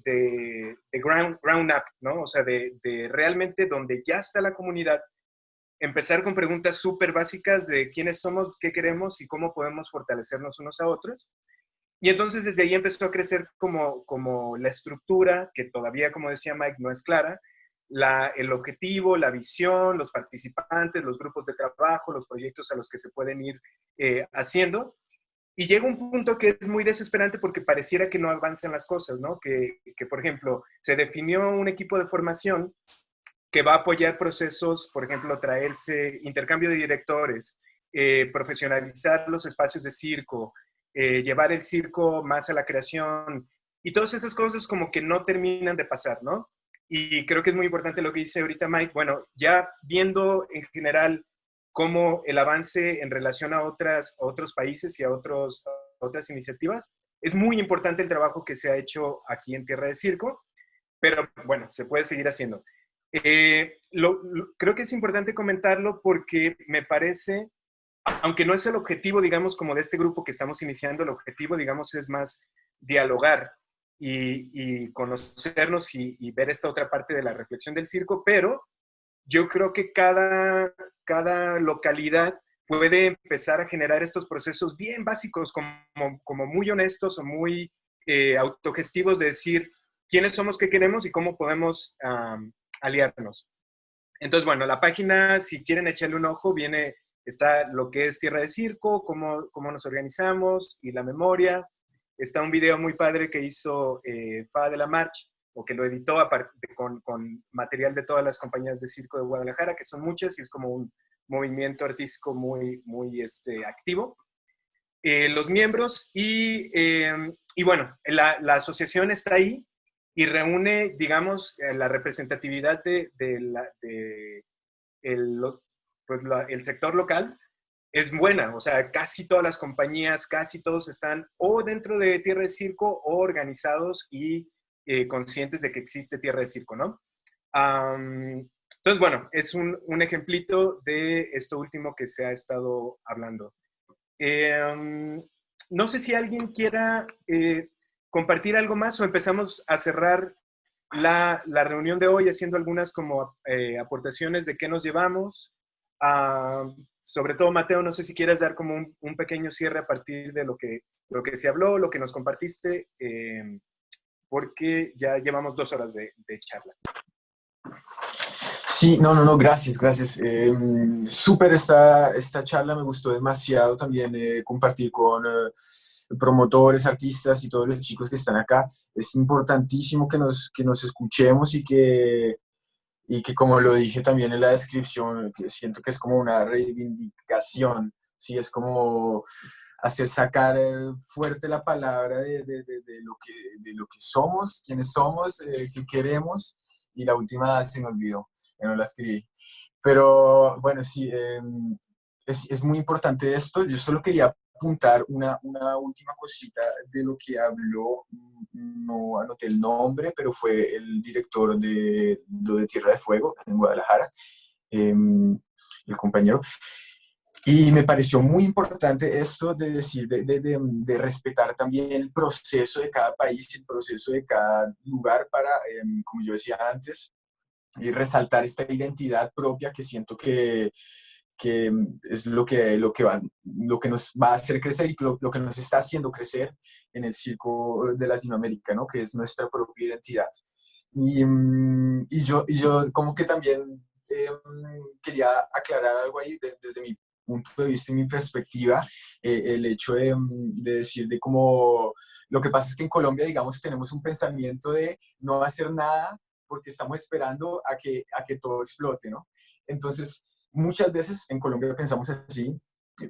ground up, ¿no? O sea, de realmente donde ya está la comunidad, empezar con preguntas súper básicas de quiénes somos, qué queremos y cómo podemos fortalecernos unos a otros. Y entonces desde ahí empezó a crecer como la estructura, que todavía, como decía Mike, no es clara, el objetivo, la visión, los participantes, los grupos de trabajo, los proyectos a los que se pueden ir haciendo. Y llega un punto que es muy desesperante porque pareciera que no avanzan las cosas, ¿no? Que, por ejemplo, se definió un equipo de formación que va a apoyar procesos, por ejemplo, traerse intercambio de directores, profesionalizar los espacios de circo, llevar el circo más a la creación, y todas esas cosas como que no terminan de pasar, ¿no? Y creo que es muy importante lo que dice ahorita Mike. Bueno, ya viendo en general cómo el avance en relación a otros países y a otras iniciativas, es muy importante el trabajo que se ha hecho aquí en Tierra de Circo, pero bueno, se puede seguir haciendo. Creo que es importante comentarlo porque me parece, aunque no es el objetivo, digamos, como de este grupo que estamos iniciando, el objetivo, digamos, es más dialogar y conocernos y ver esta otra parte de la reflexión del circo, pero yo creo que cada localidad puede empezar a generar estos procesos bien básicos, como muy honestos o muy autogestivos de decir quiénes somos, qué queremos y cómo podemos aliarnos. Entonces, bueno, la página, si quieren echarle un ojo, está lo que es Tierra de Circo, cómo nos organizamos y la memoria. Está un video muy padre que hizo Fada de la March, o que lo editó con material de todas las compañías de circo de Guadalajara, que son muchas, y es como un movimiento artístico muy activo. Los miembros, y bueno, la asociación está ahí y reúne, digamos, la representatividad el sector local es buena, o sea, casi todas las compañías, casi todos están o dentro de Tierra de Circo o organizados y conscientes de que existe Tierra de Circo, ¿no? Entonces, bueno, es un ejemplito de esto último que se ha estado hablando. No sé si alguien quiera compartir algo más o empezamos a cerrar la reunión de hoy haciendo algunas como aportaciones de qué nos llevamos. Sobre todo, Mateo, no sé si quieres dar como un pequeño cierre a partir de lo que se habló, lo que nos compartiste, porque ya llevamos 2 horas de charla. Sí, no, gracias. Súper esta charla, me gustó demasiado también compartir con promotores, artistas y todos los chicos que están acá. Es importantísimo que nos escuchemos y que como lo dije también en la descripción, que siento que es como una reivindicación, ¿sí? Es como hacer sacar fuerte la palabra de lo que somos, quiénes somos, qué queremos, y la última se me olvidó, ya no la escribí. Pero bueno, sí, es muy importante esto. Yo solo quería apuntar una última cosita de lo que habló, no anoté el nombre, pero fue el director de lo de Tierra de Fuego en Guadalajara, el compañero. Y me pareció muy importante esto de decir, de respetar también el proceso de cada país, el proceso de cada lugar para, como yo decía antes, y resaltar esta identidad propia que siento que es lo que nos va a hacer crecer y lo que nos está haciendo crecer en el circo de Latinoamérica, ¿no? Que es nuestra propia identidad. Y yo como que también quería aclarar algo ahí desde mi punto de vista y mi perspectiva, el hecho de decir de cómo lo que pasa es que en Colombia, digamos, tenemos un pensamiento de no hacer nada porque estamos esperando a que todo explote, ¿no? Entonces, muchas veces en Colombia pensamos así,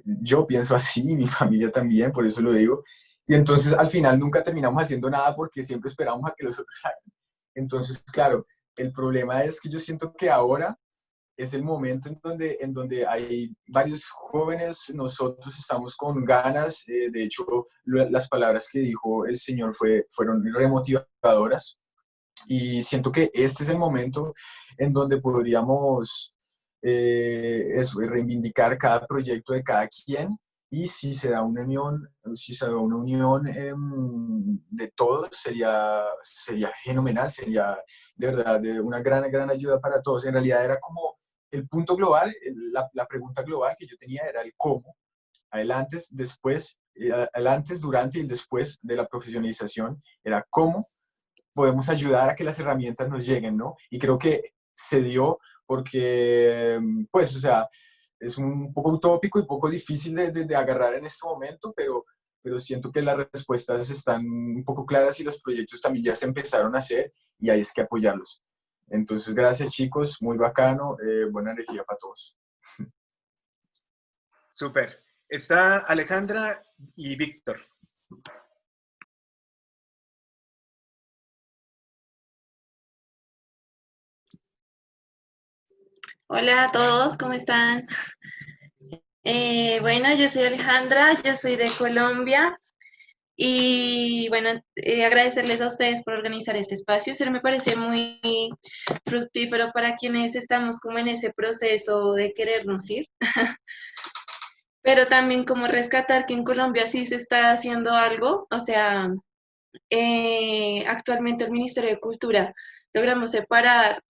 yo pienso así, mi familia también, por eso lo digo, y entonces al final nunca terminamos haciendo nada porque siempre esperamos a que los otros hagan. Entonces, claro, el problema es que yo siento que ahora es el momento en donde hay varios jóvenes, nosotros estamos con ganas, de hecho las palabras que dijo el señor fueron remotivadoras, y siento que este es el momento en donde podríamos reivindicar cada proyecto de cada quien, y si se da una unión de todos, sería fenomenal, sería de verdad una gran ayuda para todos. En realidad era como el punto global, la pregunta global que yo tenía era el cómo, el antes, después, el antes, durante y el después de la profesionalización, era cómo podemos ayudar a que las herramientas nos lleguen, ¿no? Y creo que se dio porque, pues, o sea, es un poco utópico y poco difícil de agarrar en este momento, pero siento que las respuestas están un poco claras y los proyectos también ya se empezaron a hacer y hay es que apoyarlos. Entonces, gracias chicos, muy bacano, buena energía para todos. Súper. Está Alejandra y Víctor. Hola a todos, ¿cómo están? Bueno, yo soy Alejandra, yo soy de Colombia y bueno, agradecerles a ustedes por organizar este espacio. Se me parece muy fructífero para quienes estamos como en ese proceso de querernos ir, pero también como rescatar que en Colombia sí se está haciendo algo, o sea, actualmente el Ministerio de Cultura logramos separar,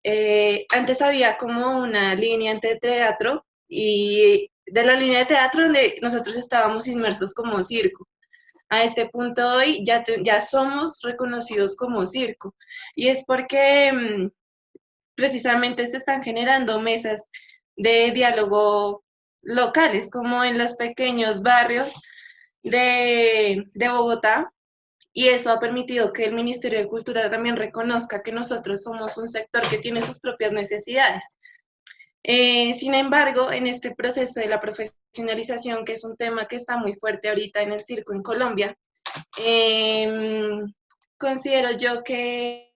antes había como una línea entre teatro y de la línea de teatro donde nosotros estábamos inmersos como circo. A este punto hoy ya somos reconocidos como circo y es porque precisamente se están generando mesas de diálogo locales, como en los pequeños barrios de Bogotá, y eso ha permitido que el Ministerio de Cultura también reconozca que nosotros somos un sector que tiene sus propias necesidades. Sin embargo, en este proceso de la profesionalización, que es un tema que está muy fuerte ahorita en el circo en Colombia, considero yo que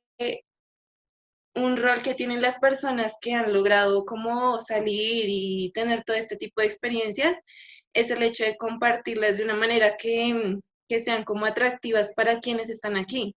un rol que tienen las personas que han logrado como salir y tener todo este tipo de experiencias es el hecho de compartirlas de una manera que sean como atractivas para quienes están aquí.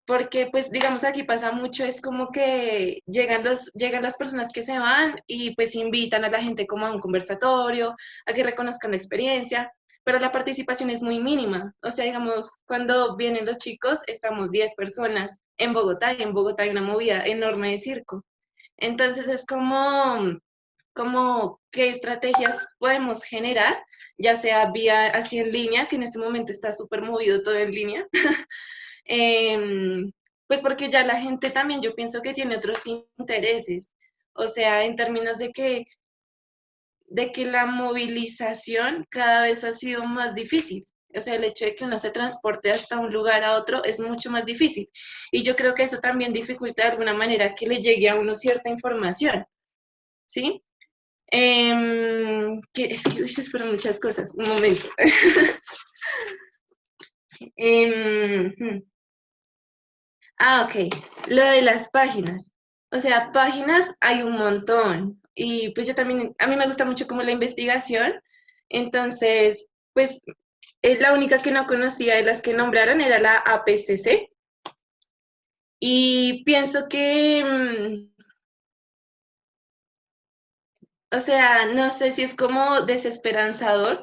Porque, pues, digamos, aquí pasa mucho, es como que llegan las personas que se van y pues invitan a la gente como a un conversatorio, a que reconozcan la experiencia, pero la participación es muy mínima. O sea, digamos, cuando vienen los chicos, estamos 10 personas en Bogotá y en Bogotá hay una movida enorme de circo. Entonces es como qué estrategias podemos generar, ya sea vía así en línea, que en este momento está súper movido todo en línea. Pues porque ya la gente también yo pienso que tiene otros intereses, o sea, en términos de que la movilización cada vez ha sido más difícil. O sea, el hecho de que uno se transporte hasta un lugar a otro es mucho más difícil. Y yo creo que eso también dificulta de alguna manera que le llegue a uno cierta información, ¿sí? Es que, uy, espero muchas cosas, un momento. Ok, lo de las páginas. O sea, páginas hay un montón. Y pues yo también, a mí me gusta mucho como la investigación. Entonces, pues la única que no conocía de las que nombraron era la APCC. Y pienso que, o sea, no sé si es como desesperanzador,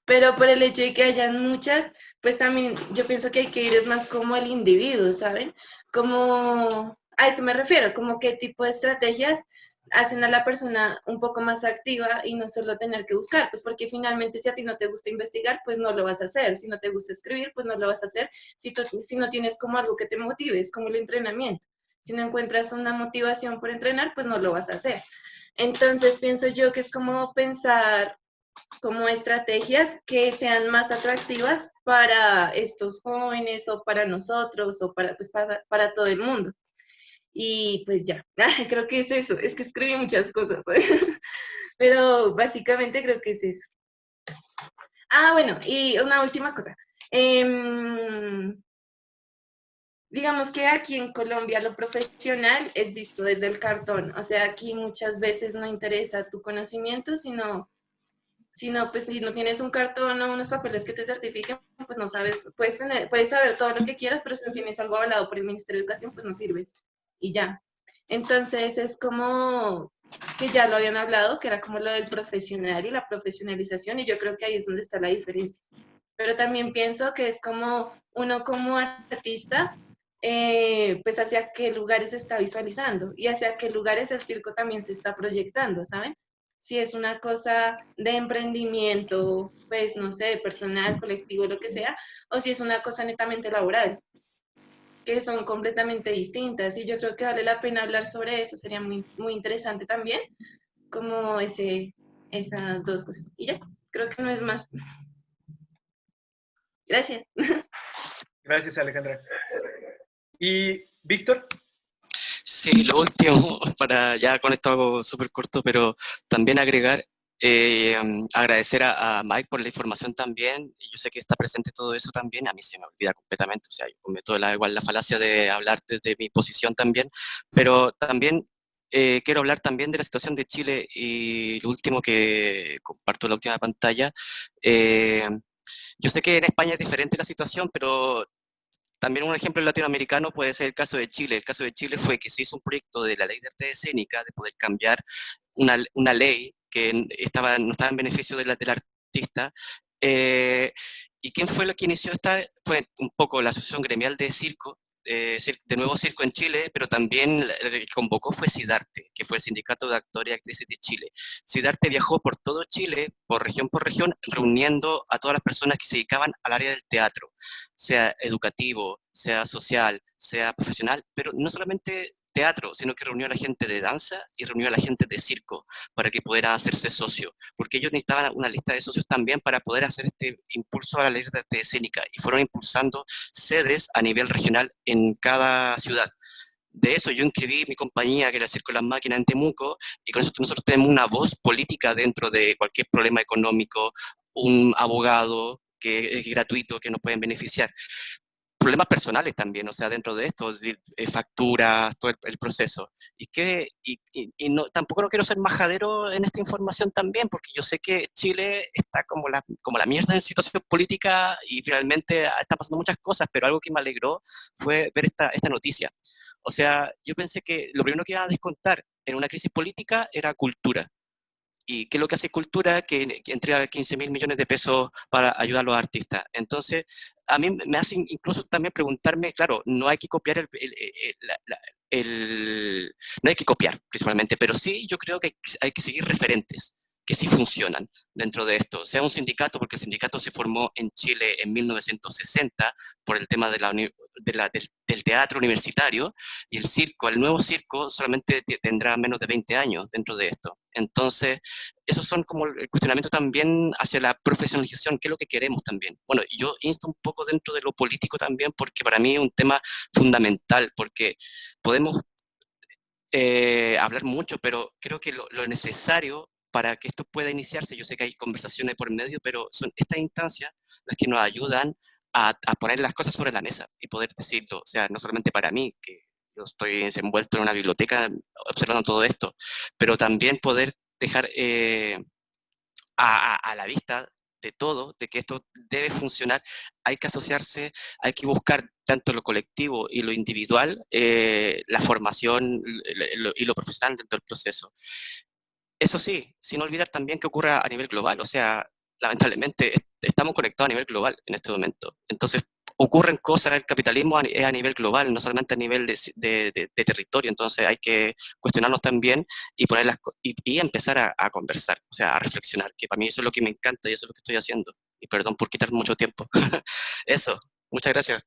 pero por el hecho de que hayan muchas, pues también yo pienso que hay que ir es más como el individuo, ¿saben? Como, a eso me refiero, como qué tipo de estrategias hacen a la persona un poco más activa y no solo tener que buscar, pues porque finalmente si a ti no te gusta investigar, pues no lo vas a hacer, si no te gusta escribir, pues no lo vas a hacer, si no tienes como algo que te motive, es como el entrenamiento, si no encuentras una motivación por entrenar, pues no lo vas a hacer. Entonces pienso yo que es como pensar como estrategias que sean más atractivas para estos jóvenes o para nosotros o para, pues, para todo el mundo. Y pues ya, creo que es eso, es que escribí muchas cosas, pero básicamente creo que es eso. Bueno, y una última cosa. Digamos que aquí en Colombia lo profesional es visto desde el cartón, o sea, aquí muchas veces no interesa tu conocimiento, sino pues si no tienes un cartón o unos papeles que te certifiquen, pues no sabes, puedes saber todo lo que quieras, pero si no tienes algo avalado por el Ministerio de Educación, pues no sirves. Y ya. Entonces es como que ya lo habían hablado, que era como lo del profesional y la profesionalización, y yo creo que ahí es donde está la diferencia. Pero también pienso que es como uno como artista, pues hacia qué lugares se está visualizando y hacia qué lugares el circo también se está proyectando, ¿saben? Si es una cosa de emprendimiento, pues no sé, personal, colectivo, lo que sea, o si es una cosa netamente laboral, que son completamente distintas. Y yo creo que vale la pena hablar sobre eso, sería muy, muy interesante también, como esas dos cosas. Y ya, creo que no es más. Gracias. Gracias, Alejandra. ¿Y Víctor? Sí, lo último, para ya con esto hago súper corto, pero también agregar, agradecer a Mike por la información también. Yo sé que está presente todo eso también, a mí se me olvida completamente, o sea, yo cometo igual la falacia de hablar desde mi posición también, pero también quiero hablar también de la situación de Chile y lo último que comparto en la última pantalla. Yo sé que en España es diferente la situación, pero también un ejemplo latinoamericano puede ser el caso de Chile. El caso de Chile fue que se hizo un proyecto de la ley de arte escénica, de poder cambiar una ley que no estaba en beneficio del artista. ¿Y quién fue lo que inició esta? Fue un poco la Asociación Gremial de Circo, de Nuevo Circo en Chile, pero también el que convocó fue SIDARTE, que fue el Sindicato de Actores y Actrices de Chile. SIDARTE viajó por todo Chile, por región, reuniendo a todas las personas que se dedicaban al área del teatro, sea educativo, sea social, sea profesional, pero no solamente teatro, sino que reunió a la gente de danza y reunió a la gente de circo para que pudieran hacerse socios, porque ellos necesitaban una lista de socios también para poder hacer este impulso a la ley de arte escénica, y fueron impulsando sedes a nivel regional en cada ciudad. De eso yo inscribí mi compañía, que era Circo Las Máquinas, en Temuco, y con eso nosotros tenemos una voz política dentro de cualquier problema económico, un abogado que es gratuito, que nos pueden beneficiar. Problemas personales también, o sea, dentro de esto, facturas, todo el proceso. Y no, tampoco no quiero ser majadero en esta información también, porque yo sé que Chile está como la mierda en situación política y finalmente están pasando muchas cosas, pero algo que me alegró fue ver esta noticia. O sea, yo pensé que lo primero que iban a descontar en una crisis política era cultura. ¿Y qué es lo que hace cultura? Que entrega 15.000 millones de pesos para ayudar a los artistas. Entonces, a mí me hace incluso también preguntarme, claro, no hay que copiar no hay que copiar principalmente, pero sí yo creo que hay que seguir referentes que sí funcionan dentro de esto, sea un sindicato, porque el sindicato se formó en Chile en 1960 por el tema del teatro universitario, y el circo, el nuevo circo, solamente tendrá menos de 20 años dentro de esto. Entonces, esos son como el cuestionamiento también hacia la profesionalización, que es lo que queremos también. Bueno, y yo insto un poco dentro de lo político también, porque para mí es un tema fundamental, porque podemos hablar mucho, pero creo que lo necesario para que esto pueda iniciarse, yo sé que hay conversaciones por medio, pero son estas instancias las que nos ayudan a poner las cosas sobre la mesa y poder decirlo, o sea, no solamente para mí, que yo estoy envuelto en una biblioteca observando todo esto, pero también poder dejar a la vista de todo, de que esto debe funcionar, hay que asociarse, hay que buscar tanto lo colectivo y lo individual, la formación y lo profesional dentro del proceso. Eso sí, sin olvidar también que ocurra a nivel global, o sea, lamentablemente estamos conectados a nivel global en este momento. Entonces, ocurren cosas, el capitalismo es a nivel global, no solamente a nivel de territorio, entonces hay que cuestionarnos también y, y empezar a conversar, o sea, a reflexionar, que para mí eso es lo que me encanta y eso es lo que estoy haciendo. Y perdón por quitar mucho tiempo. Eso, muchas gracias.